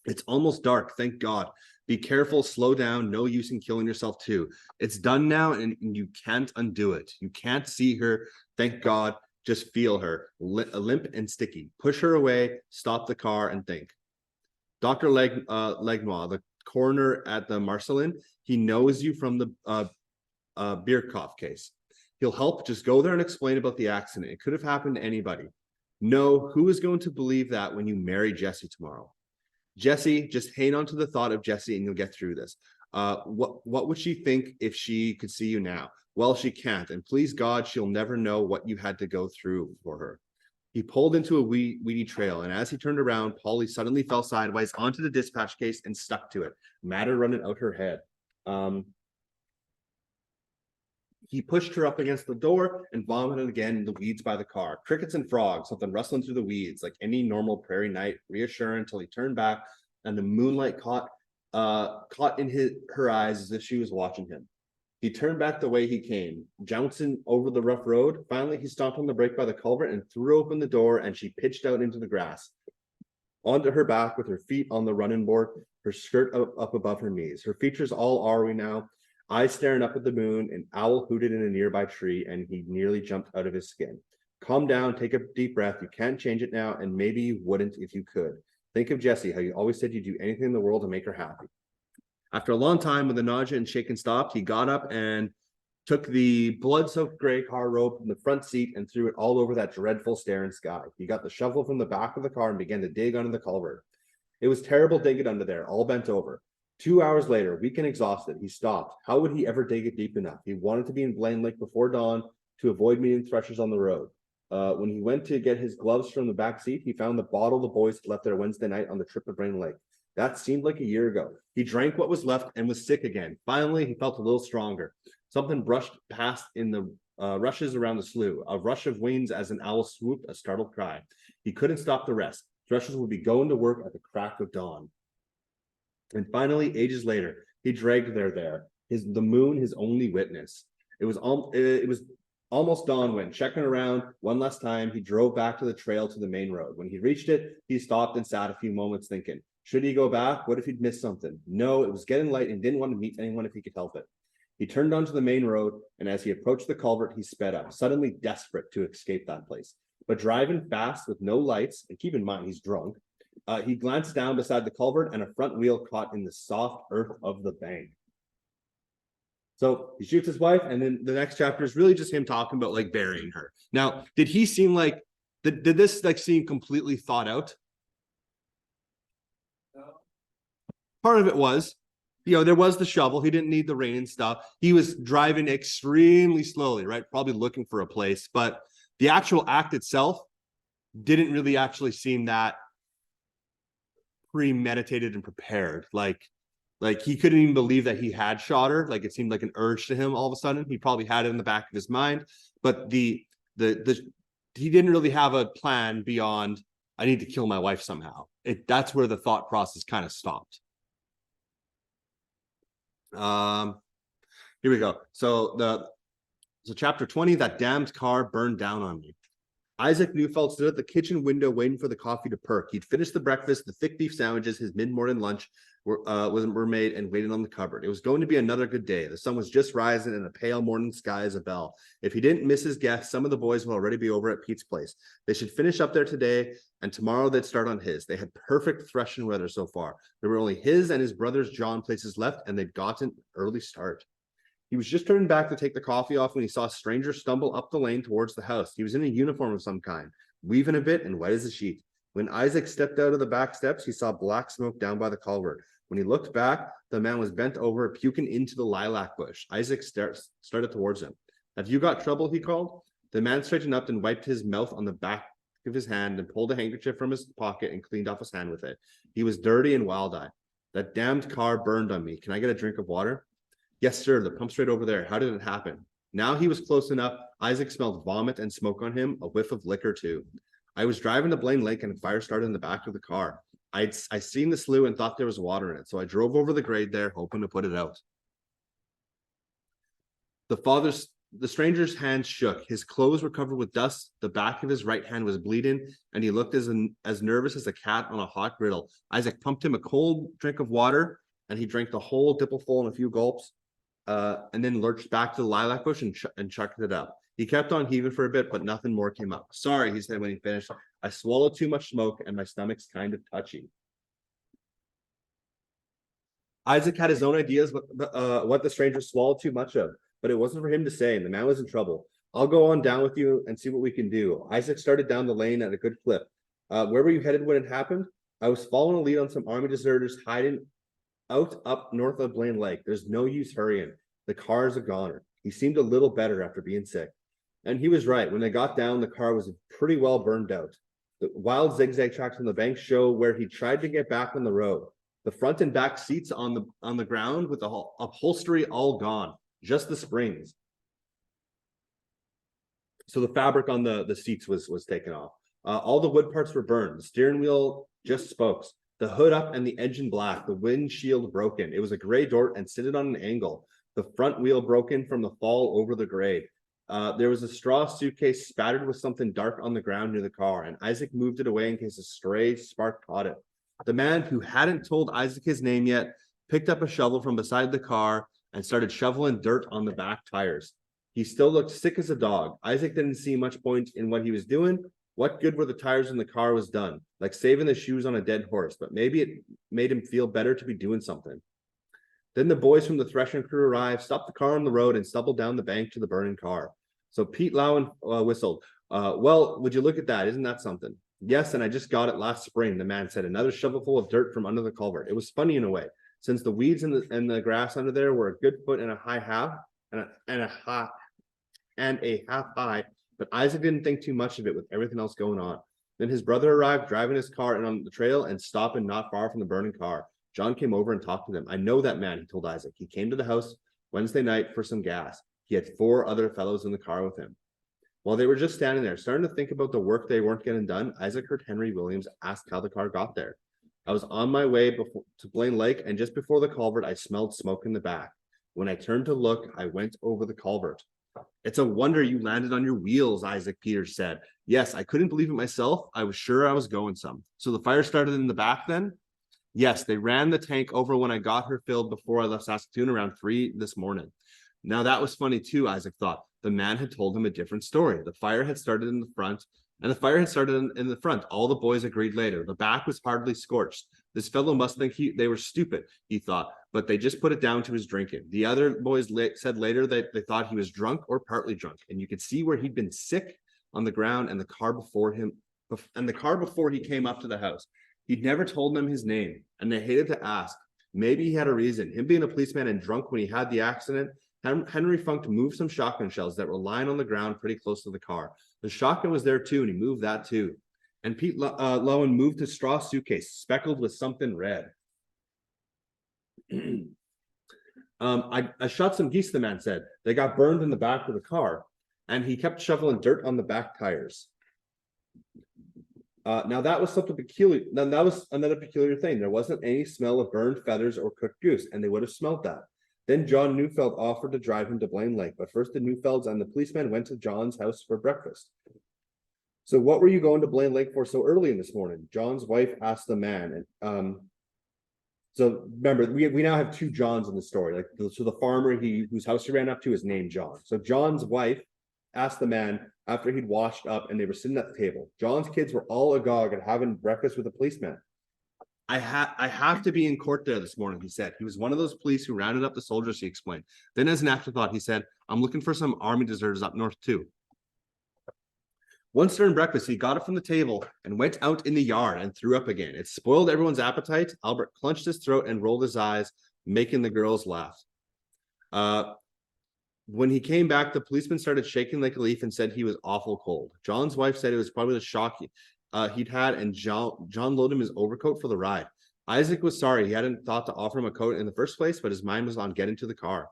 It's almost dark, thank God. Be careful, slow down, no use in killing yourself too. It's done now and you can't undo it. You can't see her, thank God. Just feel her, limp and sticky. Push her away, stop the car and think. Dr. Legnois, the coroner at the Marcelin, he knows you from the Birkhoff case. He'll help, just go there and explain about the accident. It could have happened to anybody. No, who is going to believe that when you marry Jesse tomorrow? Jesse, just hang on to the thought of Jesse and you'll get through this. What would she think if she could see you now? Well, she can't, and please God, she'll never know what you had to go through for her. He pulled into a weedy trail, and as he turned around, Polly suddenly fell sideways onto the dispatch case and stuck to it, matter running out her head. He pushed her up against the door and vomited again in the weeds by the car. Crickets and frogs, something rustling through the weeds like any normal prairie night, reassuring until he turned back and the moonlight caught in her eyes as if she was watching him. He turned back the way he came, jouncing over the rough road. Finally, he stopped on the break by the culvert and threw open the door, and she pitched out into the grass. Onto her back with her feet on the running board, her skirt up above her knees. Her features all awry now, eyes staring up at the moon. An owl hooted in a nearby tree, and he nearly jumped out of his skin. Calm down, take a deep breath. You can't change it now, and maybe you wouldn't if you could. Think of Jessie, how you always said you'd do anything in the world to make her happy. After a long time, when the nausea and shaking stopped, he got up and took the blood-soaked gray car rope from the front seat and threw it all over that dreadful staring sky. He got the shovel from the back of the car and began to dig under the culvert. It was terrible digging under there, all bent over. 2 hours later, weak and exhausted, he stopped. How would he ever dig it deep enough? He wanted to be in Blaine Lake before dawn to avoid meeting threshers on the road. When he went to get his gloves from the back seat, he found the bottle the boys had left there Wednesday night on the trip to Blaine Lake. That seemed like a year ago. He drank what was left and was sick again. Finally, he felt a little stronger. Something brushed past in the rushes around the slough, a rush of wings as an owl swooped, a startled cry. He couldn't stop the rest. Threshers would be going to work at the crack of dawn. And finally, ages later, he dragged there. The moon, his only witness. It was almost dawn when, checking around one last time, he drove back to the trail to the main road. When he reached it, he stopped and sat a few moments thinking, should he go back? What if he'd missed something? No, it was getting light and didn't want to meet anyone if he could help it. He turned onto the main road, and as he approached the culvert, he sped up, suddenly desperate to escape that place. But driving fast with no lights, and keep in mind he's drunk, he glanced down beside the culvert and a front wheel caught in the soft earth of the bank. So he shoots his wife, and then the next chapter is really just him talking about like burying her. Now, did he seem like, did this like seem completely thought out? Part of it was, there was the shovel. He didn't need the rain and stuff. He was driving extremely slowly, right? Probably looking for a place, but the actual act itself didn't really actually seem that premeditated and prepared. Like he couldn't even believe that he had shot her. Like it seemed like an urge to him all of a sudden. He probably had it in the back of his mind, but he didn't really have a plan beyond, I need to kill my wife somehow. That's where the thought process kind of stopped. Here we go. So chapter 20, that damned car burned down on me. Isaac Neufeld stood at the kitchen window waiting for the coffee to perk. He'd finished the breakfast, the thick beef sandwiches, his mid-morning lunch were made and waited on the cupboard. It was going to be another good day. The sun was just rising in a pale morning sky as a bell. If he didn't miss his guest, some of the boys will already be over at Pete's place. They should finish up there today, and tomorrow they'd start on his. They had perfect threshing weather so far. There were only his and his brother's John places left, and they'd gotten an early start. He was just turning back to take the coffee off when he saw a stranger stumble up the lane towards the house. He was in a uniform of some kind, weaving a bit and white as a sheet. When Isaac stepped out of the back steps, he saw black smoke down by the culvert. When he looked back, the man was bent over, puking into the lilac bush. Isaac started towards him. Have you got trouble? He called. The man straightened up and wiped his mouth on the back of his hand and pulled a handkerchief from his pocket and cleaned off his hand with it. He was dirty and wild-eyed. That damned car burned on me. Can I get a drink of water? Yes, sir. The pump's right over there. How did it happen? Now he was close enough. Isaac smelled vomit and smoke on him, a whiff of liquor too. I was driving to Blaine Lake and a fire started in the back of the car. I seen the slough and thought there was water in it, so I drove over the grade there, hoping to put it out. The stranger's hands shook. His clothes were covered with dust. The back of his right hand was bleeding, and he looked as nervous as a cat on a hot griddle. Isaac pumped him a cold drink of water, and he drank the whole dipperful in a few gulps, and then lurched back to the lilac bush and chucked it up. He kept on heaving for a bit, but nothing more came up. Sorry, he said when he finished. I swallowed too much smoke, and my stomach's kind of touchy. Isaac had his own ideas what the stranger swallowed too much of, but it wasn't for him to say, and the man was in trouble. I'll go on down with you and see what we can do. Isaac started down the lane at a good clip. Where were you headed when it happened? I was following a lead on some army deserters hiding out up north of Blaine Lake. There's no use hurrying. The car's a goner. He seemed a little better after being sick. And he was right. When they got down, the car was pretty well burned out. The wild zigzag tracks on the bank show where he tried to get back on the road. The front and back seats on the ground with the upholstery all gone, just the springs. So the fabric on the seats was taken off. All the wood parts were burned. The steering wheel just spokes. The hood up and the engine black. The windshield broken. It was a gray Dort and sitting on an angle. The front wheel broken from the fall over the grade. There was a straw suitcase spattered with something dark on the ground near the car, and Isaac moved it away in case a stray spark caught it. The man, who hadn't told Isaac his name yet, picked up a shovel from beside the car and started shoveling dirt on the back tires. He still looked sick as a dog. Isaac didn't see much point in what he was doing. What good were the tires when the car was done? Like saving the shoes on a dead horse, but maybe it made him feel better to be doing something. Then the boys from the threshing crew arrived, stopped the car on the road, and stumbled down the bank to the burning car. So Pete Lowen whistled. Well, would you look at that? Isn't that something? Yes, and I just got it last spring, the man said. Another shovelful of dirt from under the culvert. It was funny in a way, since the weeds and the grass under there were a good foot and a half high. But Isaac didn't think too much of it with everything else going on. Then his brother arrived, driving his car in on the trail and stopping not far from the burning car. John came over and talked to them. I know that man, he told Isaac. He came to the house Wednesday night for some gas. He had 4 other fellows in the car with him. While they were just standing there, starting to think about the work they weren't getting done, Isaac heard Henry Williams ask how the car got there. I was on my way to Blaine Lake, and just before the culvert, I smelled smoke in the back. When I turned to look, I went over the culvert. It's a wonder you landed on your wheels, Isaac Peters said. Yes, I couldn't believe it myself. I was sure I was going some. So the fire started in the back then? Yes, they ran the tank over when I got her filled before I left Saskatoon around 3 this morning. Now that was funny too, Isaac thought. The man had told him a different story. The fire had started in the front, and the fire had started in the front. All the boys agreed later. The back was hardly scorched. This fellow must think they were stupid, he thought, but they just put it down to his drinking. The other boys said later that they thought he was drunk or partly drunk, and you could see where he'd been sick on the ground and the car before he came up to the house. He'd never told them his name, and they hated to ask. Maybe he had a reason. Him being a policeman and drunk when he had the accident. Henry Funk moved some shotgun shells that were lying on the ground pretty close to the car. The shotgun was there too, and he moved that too. And Pete Lowen moved his straw suitcase, speckled with something red. I shot some geese, the man said. They got burned in the back of the car, and he kept shoveling dirt on the back tires. Now that was something peculiar. Now that was another peculiar thing. There wasn't any smell of burned feathers or cooked goose, and they would have smelled that. Then John Neufeld offered to drive him to Blaine Lake, but first the Neufelds and the policeman went to John's house for breakfast. So what were you going to Blaine Lake for so early in this morning? John's wife asked the man. And so remember, we now have 2 Johns in the story. So the farmer whose house he ran up to is named John. So John's wife asked the man after he'd washed up and they were sitting at the table. John's kids were all agog at having breakfast with the policeman. I have to be in court there this morning, he said. He was one of those police who rounded up the soldiers, he explained. Then as an afterthought, he said, I'm looking for some army deserters up north too. Once during breakfast, he got up from the table and went out in the yard and threw up again. It spoiled everyone's appetite. Albert clenched his throat and rolled his eyes, making the girls laugh. When he came back, the policeman started shaking like a leaf and said he was awful cold. John's wife said it was probably the shock he'd had, and John loaded him his overcoat for the ride. Isaac was sorry he hadn't thought to offer him a coat in the first place, but his mind was on getting to the car.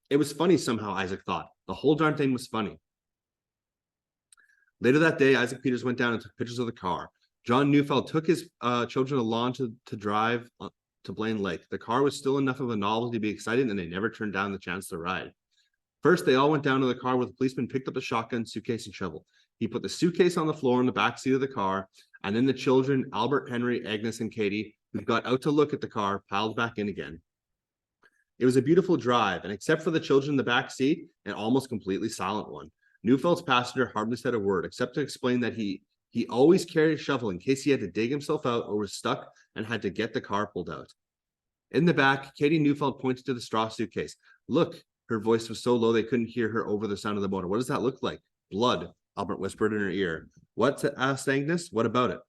It was funny somehow, Isaac thought. The whole darn thing was funny. Later that day, Isaac Peters went down and took pictures of the car. John Neufeld took his children along to drive to Blaine Lake. The car was still enough of a novelty to be excited, and they never turned down the chance to ride. First, they all went down to the car where the policeman picked up a shotgun, suitcase, and shovel. He put the suitcase on the floor in the back seat of the car, and then the children, Albert, Henry, Agnes, and Katie, who got out to look at the car, piled back in again. It was a beautiful drive, and except for the children in the back seat, an almost completely silent one. Neufeld's passenger hardly said a word, except to explain that he always carried a shovel in case he had to dig himself out or was stuck and had to get the car pulled out. In the back, Katie Neufeld pointed to the straw suitcase. Look, her voice was so low they couldn't hear her over the sound of the motor. What does that look like? Blood, Albert whispered in her ear. What? Asked Agnes. What about it?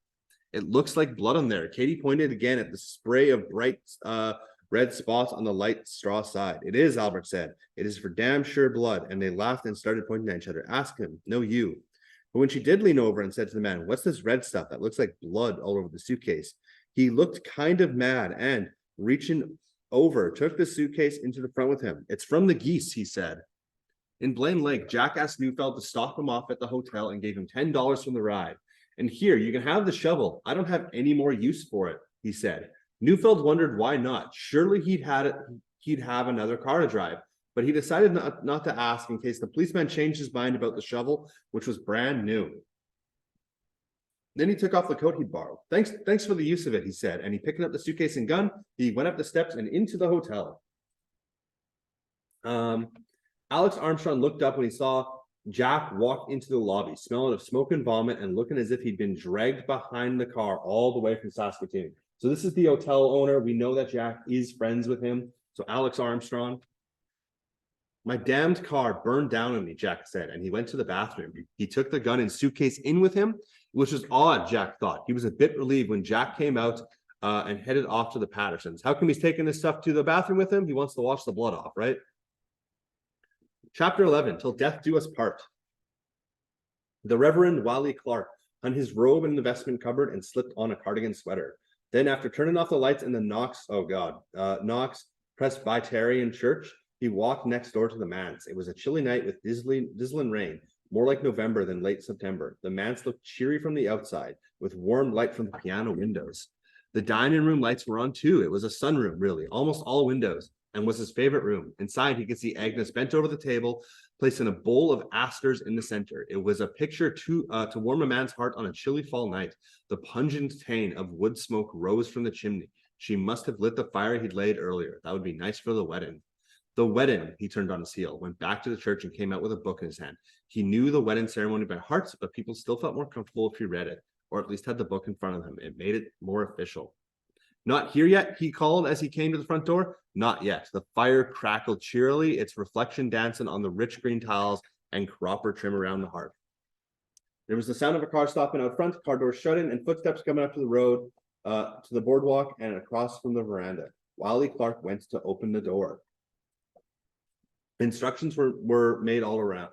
It looks like blood on there. Katie pointed again at the spray of bright red spots on the light straw side. It is, Albert said. It is for damn sure blood. And they laughed and started pointing at each other. Ask him. No, you. But when she did lean over and said to the man, what's this red stuff that looks like blood all over the suitcase? He looked kind of mad and, reaching over, took the suitcase into the front with him. It's from the geese, he said. In Blaine Lake, Jack asked Neufeld to stop him off at the hotel and gave him $10 from the ride. And here, you can have the shovel. I don't have any more use for it, he said. Neufeld wondered why not. Surely he'd have another car to drive, but he decided not to ask in case the policeman changed his mind about the shovel, which was brand new. Then he took off the coat he'd borrowed. Thanks for the use of it, he said, and he picked up the suitcase and gun. He went up the steps and into the hotel. Alex Armstrong looked up when he saw Jack walk into the lobby, smelling of smoke and vomit and looking as if he'd been dragged behind the car all the way from Saskatoon. So this is the hotel owner. We know that Jack is friends with him. So Alex Armstrong. My damned car burned down on me, Jack said, and he went to the bathroom. He took the gun and suitcase in with him, which was odd, Jack thought. He was a bit relieved when Jack came out and headed off to the Pattersons. How come he's taking this stuff to the bathroom with him? He wants to wash the blood off, right? Chapter 11, Till Death Do Us Part. The Reverend Wally Clark hung his robe in the vestment cupboard and slipped on a cardigan sweater. Then, after turning off the lights in the Knox Presbyterian Church, he walked next door to the manse. It was a chilly night with drizzling rain, more like November than late September. The manse looked cheery from the outside, with warm light from the piano windows. The dining room lights were on too. It was a sunroom, really, almost all windows, and was his favorite room. Inside, he could see Agnes bent over the table, placing a bowl of asters in the center. It was a picture to warm a man's heart on a chilly fall night. The pungent taint of wood smoke rose from the chimney. She must have lit the fire he'd laid earlier. That would be nice for the wedding. The wedding, he turned on his heel, went back to the church and came out with a book in his hand. He knew the wedding ceremony by heart, but people still felt more comfortable if he read it, or at least had the book in front of him. It made it more official. Not here yet, he called as he came to the front door. Not yet. The fire crackled cheerily, its reflection dancing on the rich green tiles and copper trim around the hearth. There was the sound of a car stopping out front, car door shut in, and footsteps coming up to the road, to the boardwalk and across from the veranda. Wally Clark went to open the door. Introductions were made all around.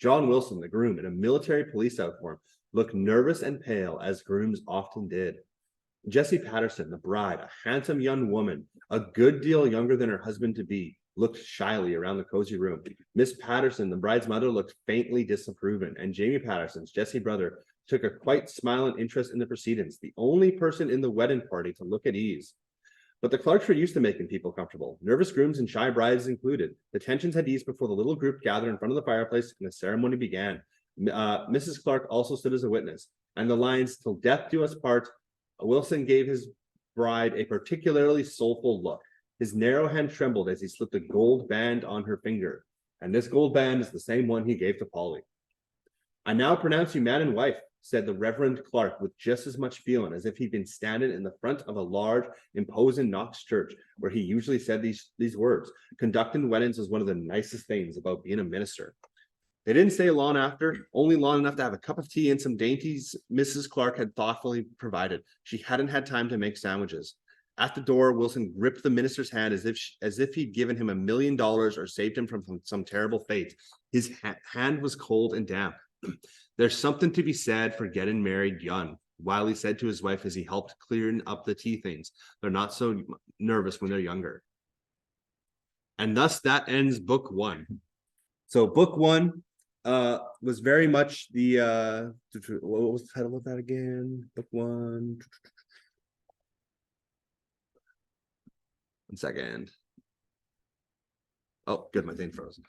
John Wilson, the groom, in a military police uniform, looked nervous and pale, as grooms often did. Jessie Patterson, the bride, a handsome young woman, a good deal younger than her husband-to-be, looked shyly around the cozy room. Miss Patterson, the bride's mother, looked faintly disapproving, and Jamie Patterson's Jessie brother took a quite smiling interest in the proceedings, the only person in the wedding party to look at ease. But the Clarks were used to making people comfortable, nervous grooms and shy brides included. The tensions had eased before the little group gathered in front of the fireplace and the ceremony began. Mrs. Clark also stood as a witness, and the lines, "Till death do us part," Wilson gave his bride a particularly soulful look. His narrow hand trembled as he slipped a gold band on her finger, and this gold band is the same one he gave to Polly. "I now pronounce you man and wife," said the Reverend Clark with just as much feeling as if he'd been standing in the front of a large, imposing Knox church, where he usually said these words. Conducting weddings was one of the nicest things about being a minister. They didn't stay long after, only long enough to have a cup of tea and some dainties Mrs. Clark had thoughtfully provided. She hadn't had time to make sandwiches. At the door, Wilson gripped the minister's hand as if he'd given him $1 million or saved him from some terrible fate. His hand was cold and damp. "There's something to be said for getting married young," Wiley said to his wife as he helped clearing up the tea things. They're not so nervous when they're younger. And thus that ends book one. So book one was very much the what was the title of that again? Book one. 1 second. Oh, good, my thing froze.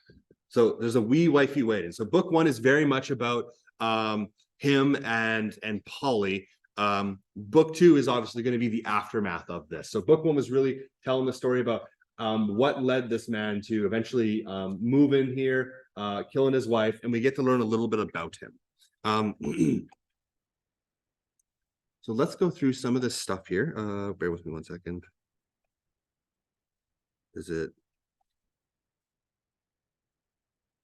So there's a wee wifey waiting. So book one is very much about him and Polly. Book two is obviously going to be the aftermath of this. So book one was really telling the story about what led this man to eventually move in here, killing his wife, and we get to learn a little bit about him. So let's go through some of this stuff here. Bear with me 1 second. Is it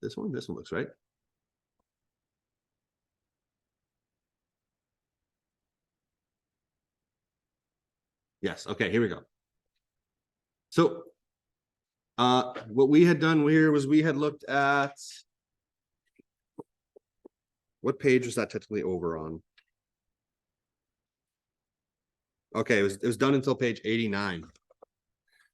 this one? This one looks right. Yes. Okay, here we go. So what we had done here was we had looked at what page was that technically over on? Okay, it was done until page 89.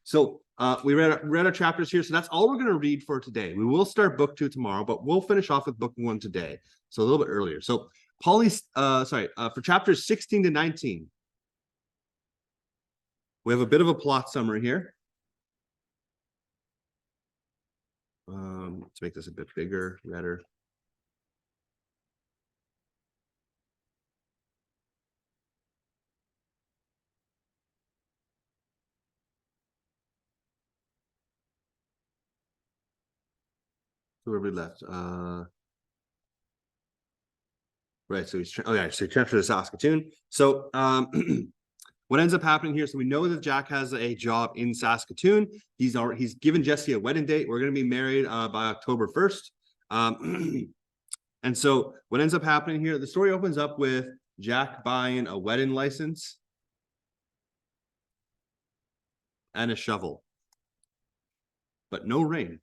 So we read our chapters here. So that's all we're going to read for today. We will start book two tomorrow, but we'll finish off with book one today. So a little bit earlier. So Polly's for chapters 16 to 19. We have a bit of a plot summary here. Let's make this a bit bigger, redder. So where we left? Right, so he's so he transferred to Saskatoon. So what ends up happening here? So we know that Jack has a job in Saskatoon. He's given Jesse a wedding date. We're going to be married by October 1st. And so what ends up happening here? The story opens up with Jack buying a wedding license and a shovel, but no ring.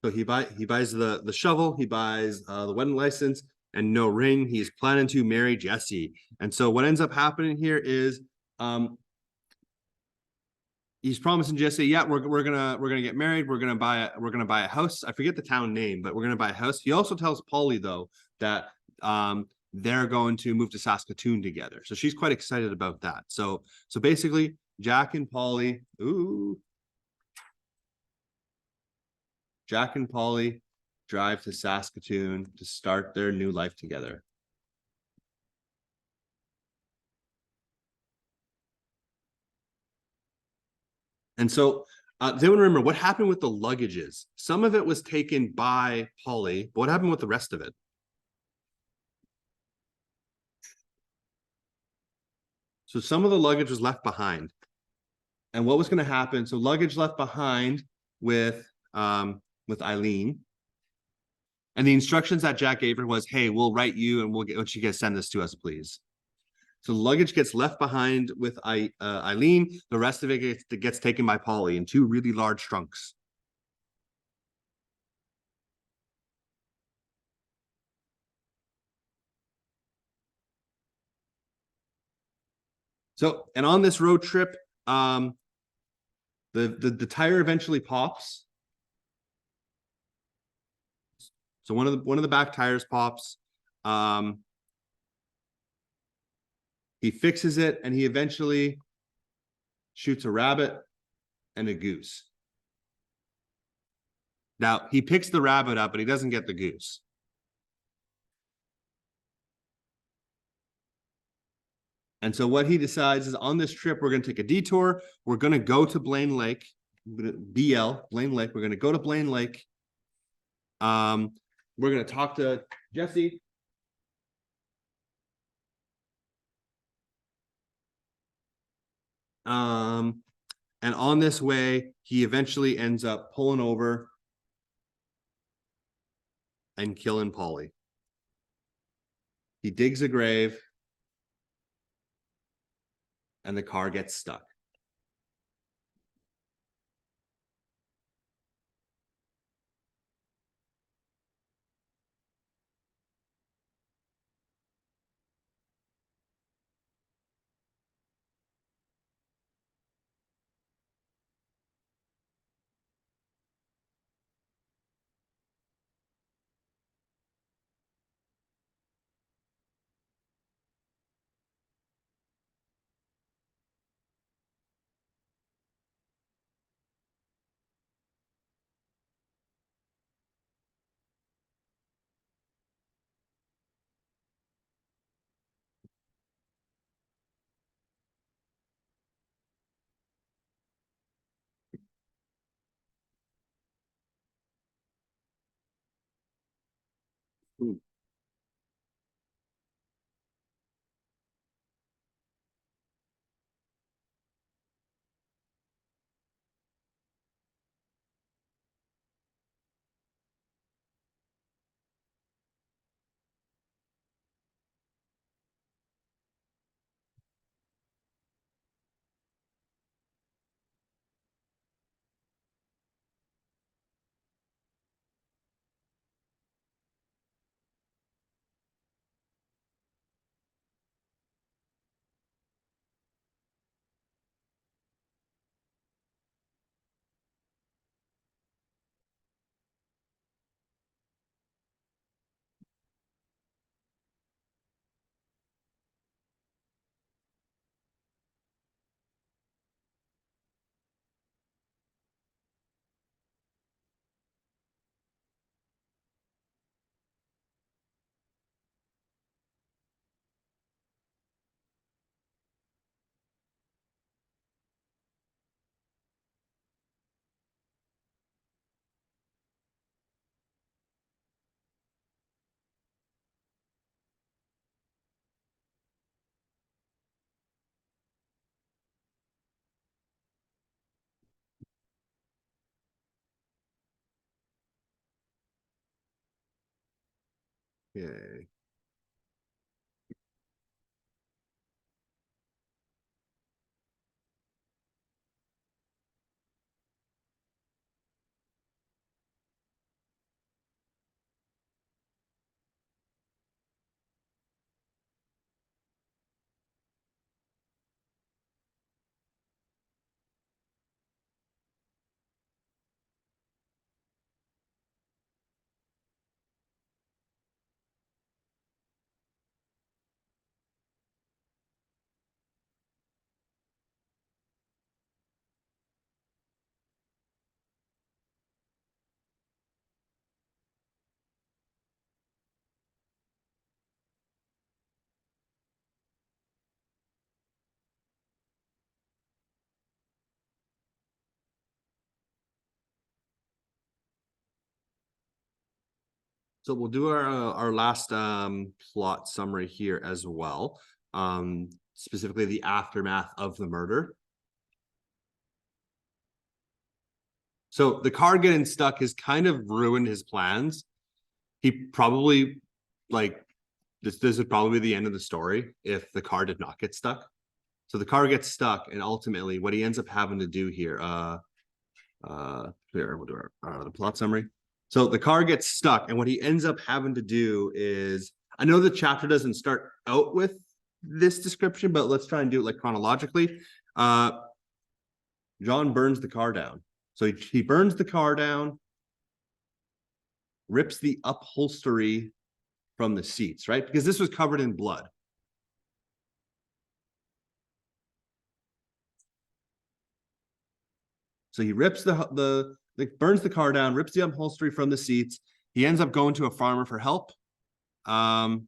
So he buys the shovel, he buys the wedding license, and no ring. He's planning to marry Jesse. And so what ends up happening here is he's promising Jesse, yeah, we're gonna get married. We're gonna buy a house. I forget the town name, but we're gonna buy a house. He also tells Polly though that they're going to move to Saskatoon together. So she's quite excited about that. So basically, Jack and Polly drive to Saskatoon to start their new life together. And so does anyone remember what happened with the luggages? Some of it was taken by Polly, but what happened with the rest of it? So some of the luggage was left behind. And what was going to happen? So luggage left behind with Eileen. And the instructions that Jack gave her was, hey, we'll write you and we'll you guys send this to us, please. So luggage gets left behind with Eileen. The rest of it gets taken by Polly in two really large trunks. So, and on this road trip, the tire eventually pops. So one of the back tires pops. He fixes it and he eventually shoots a rabbit and a goose. Now he picks the rabbit up, but he doesn't get the goose. And so what he decides is on this trip, we're going to take a detour. We're going to go to Blaine Lake, Blaine Lake. We're going to go to Blaine Lake. We're going to talk to Jesse. And on this way, he eventually ends up pulling over and killing Polly. He digs a grave and the car gets stuck. Ooh. Okay. So we'll do our last plot summary here as well. Specifically the aftermath of the murder. So the car getting stuck has kind of ruined his plans. He probably like this would probably be the end of the story if the car did not get stuck. So the car gets stuck, and ultimately what he ends up having to do here, here we'll do our the plot summary. So the car gets stuck, and what he ends up having to do is, I know the chapter doesn't start out with this description, but let's try and do it like chronologically. John burns the car down. So he burns the car down, rips the upholstery from the seats, right? Because this was covered in blood. So he rips burns the car down, rips the upholstery from the seats. He ends up going to a farmer for help. And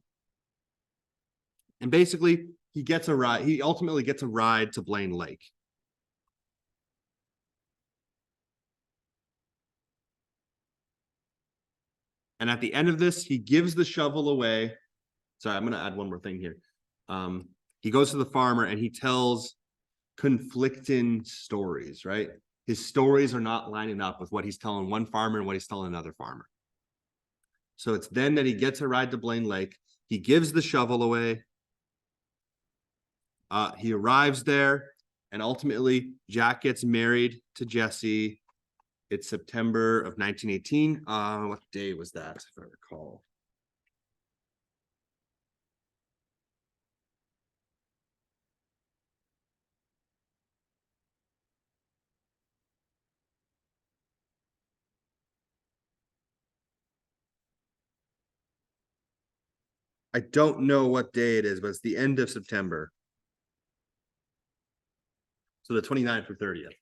basically he gets a ride. He ultimately gets a ride to Blaine Lake. And at the end of this, he gives the shovel away. Sorry, I'm going to add one more thing here. He goes to the farmer and he tells conflicting stories, right? His stories are not lining up with what he's telling one farmer and what he's telling another farmer. So it's then that he gets a ride to Blaine Lake. He gives the shovel away. He arrives there, and ultimately Jack gets married to Jessie. It's September of 1918. What day was that, if I recall? I don't know what day it is, but it's the end of September. So the 29th or 30th.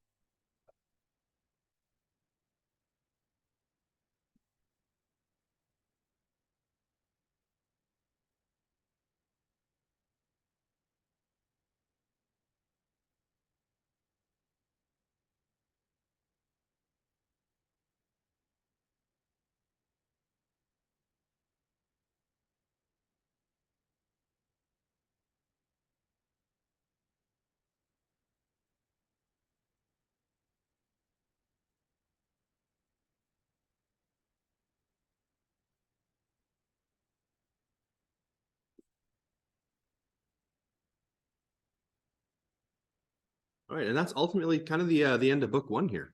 All right, and that's ultimately kind of the end of book one here.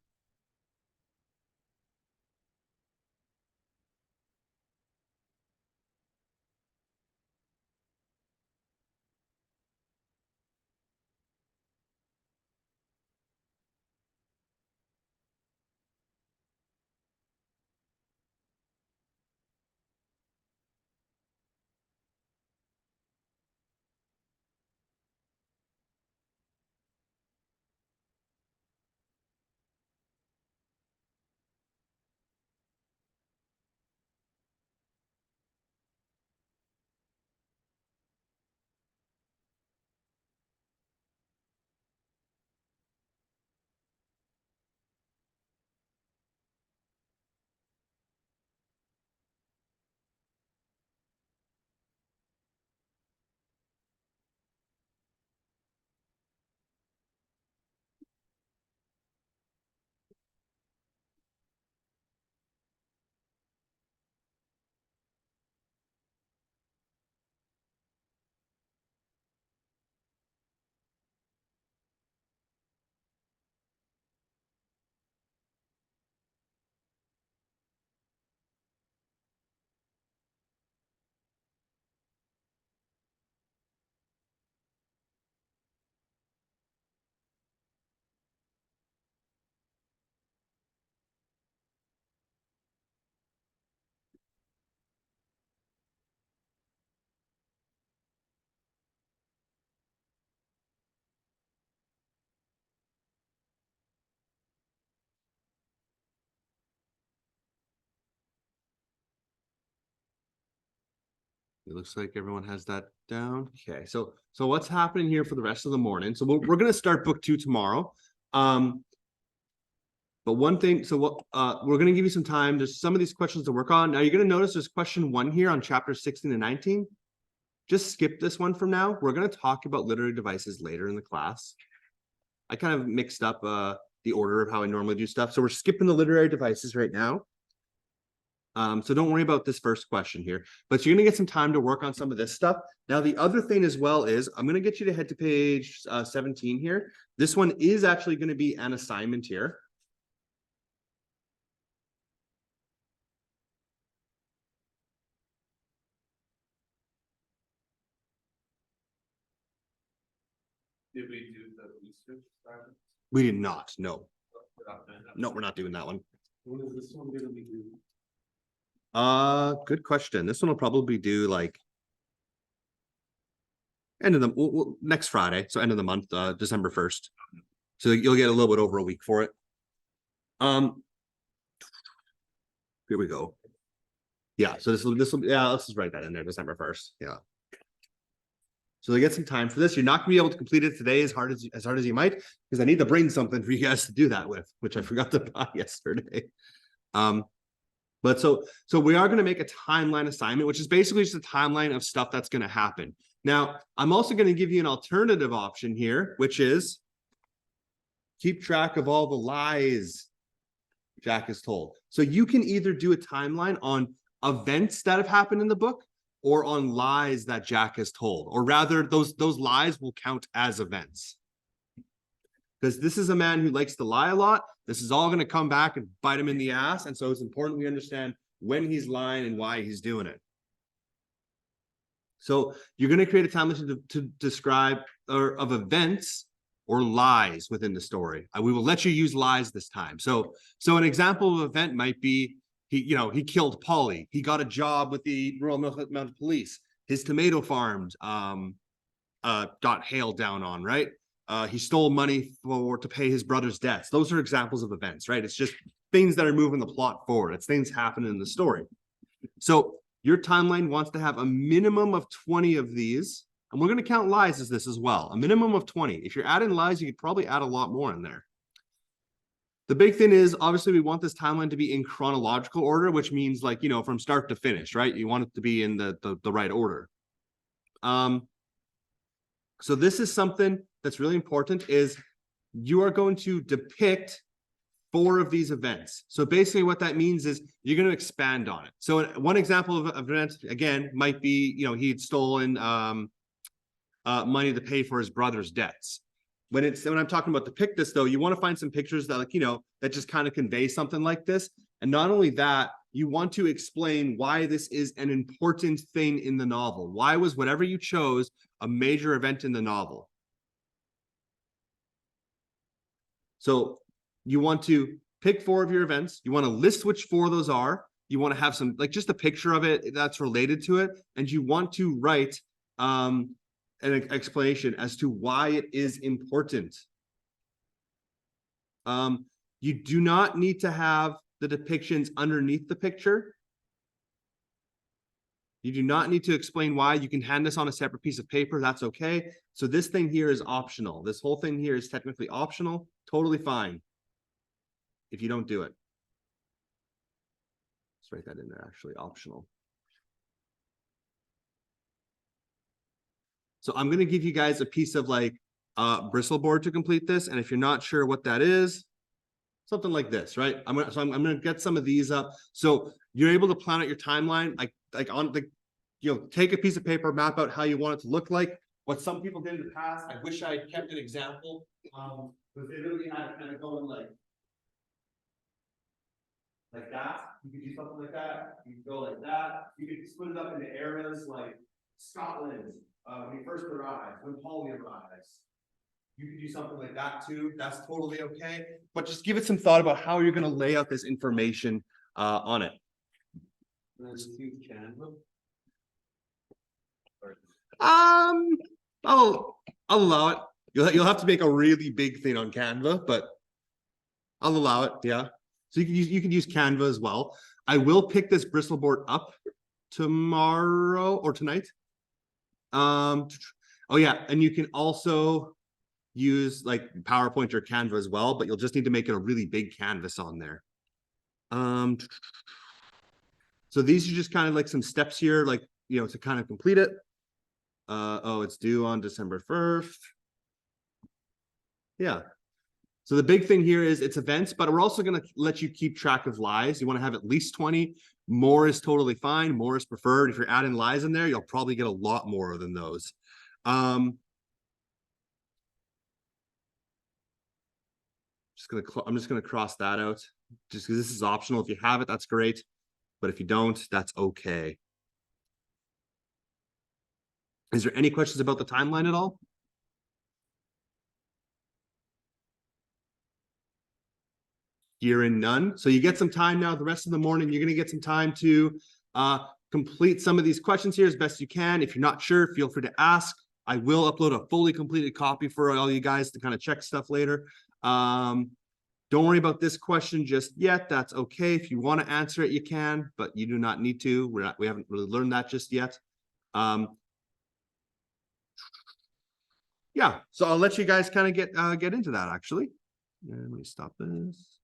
It looks like everyone has that down. Okay, so what's happening here for the rest of the morning? So we're going to start book two tomorrow. But one thing, so what we're going to give you some time. There's some of these questions to work on. Now you're going to notice there's question 1 here on chapter 16 and 19. Just skip this one from now. We're going to talk about literary devices later in the class. I kind of mixed up the order of how I normally do stuff. So we're skipping the literary devices right now. So don't worry about this first question here, but you're going to get some time to work on some of this stuff. Now, the other thing as well is I'm going to get you to head to page 17 here. This one is actually going to be an assignment here. Did we do the research assignment? We did not. No, We're not doing that. no, we're not doing that one. When is this one gonna be due? Good question. This one will probably do like end of the next Friday, so end of the month, December 1st. So you'll get a little bit over a week for it. Here we go. Yeah, so this will yeah, let's just write that in there, December 1st. Yeah. So they get some time for this. You're not gonna be able to complete it today as hard as you might, because I need to bring something for you guys to do that with, which I forgot to buy yesterday. But so we are going to make a timeline assignment, which is basically just a timeline of stuff that's going to happen. Now, I'm also going to give you an alternative option here, which is keep track of all the lies Jack is told. So you can either do a timeline on events that have happened in the book or on lies that Jack has told, or rather those lies will count as events. Because this is a man who likes to lie a lot. This is all going to come back and bite him in the ass. And so it's important we understand when he's lying and why he's doing it. So you're going to create a timeline to describe of events or lies within the story. We will let you use lies this time. So an example of event might be he killed Polly. He got a job with the Royal Mounted Police. His tomato farms got hailed down on, right? He stole money to pay his brother's debts. Those are examples of events, right? It's just things that are moving the plot forward. It's things happening in the story. So your timeline wants to have a minimum of 20 of these. And we're going to count lies as this as well. A minimum of 20. If you're adding lies, you could probably add a lot more in there. The big thing is, obviously, we want this timeline to be in chronological order, which means from start to finish, right? You want it to be in the right order. So this is something that's really important is you are going to depict 4 of these events. So basically what that means is you're going to expand on it. So one example of event, again, might be, he had stolen money to pay for his brother's debts. When I'm talking about depict this, though, you want to find some pictures that that just kind of convey something like this. And not only that, you want to explain why this is an important thing in the novel. Why was whatever you chose a major event in the novel? So you want to pick 4 of your events. You want to list which 4 those are. You want to have some, just a picture of it that's related to it. And you want to write an explanation as to why it is important. You do not need to have the depictions underneath the picture. You do not need to explain why. You can hand this on a separate piece of paper. That's okay. So this thing here is optional. This whole thing here is technically optional. Totally fine if you don't do it. Let's write that in there, actually, optional. So I'm going to give you guys a piece of bristle board to complete this. And if you're not sure what that is, something like this, right? I'm going to get some of these up. So you're able to plan out your timeline, take a piece of paper, map out how you want it to look like. What some people did in the past, I wish I had kept an example, but they really had it kind of going like that. You could do something like that. You could go like that. You could split it up into eras like Scotland, when he first arrives, when Polly arrives. You could do something like that too. That's totally okay. But just give it some thought about how you're going to lay out this information on it. I'll allow it. You'll have to make a really big thing on Canva, but I'll allow it. Yeah. So you can use Canva as well. I will pick this bristle board up tomorrow or tonight. Oh yeah, and you can also use PowerPoint or Canva as well, but you'll just need to make it a really big canvas on there. So these are just kind of some steps here, to kind of complete it. It's due on December 1st. Yeah. So the big thing here is it's events, but we're also going to let you keep track of lies. You want to have at least 20. More is totally fine. More is preferred. If you're adding lies in there, you'll probably get a lot more than those. I'm just gonna cross that out just because this is optional. If you have it, that's great. But if you don't, that's okay. Is there any questions about the timeline at all? Hearing none. So you get some time now. The rest of the morning, you're gonna get some time to complete some of these questions here as best you can. If you're not sure, feel free to ask. I will upload a fully completed copy for all you guys to kind of check stuff later. Don't worry about this question just yet. That's okay. If you want to answer it, you can, but you do not need to. We haven't really learned that just yet. Yeah, so I'll let you guys kind of get into that actually. And let me stop this.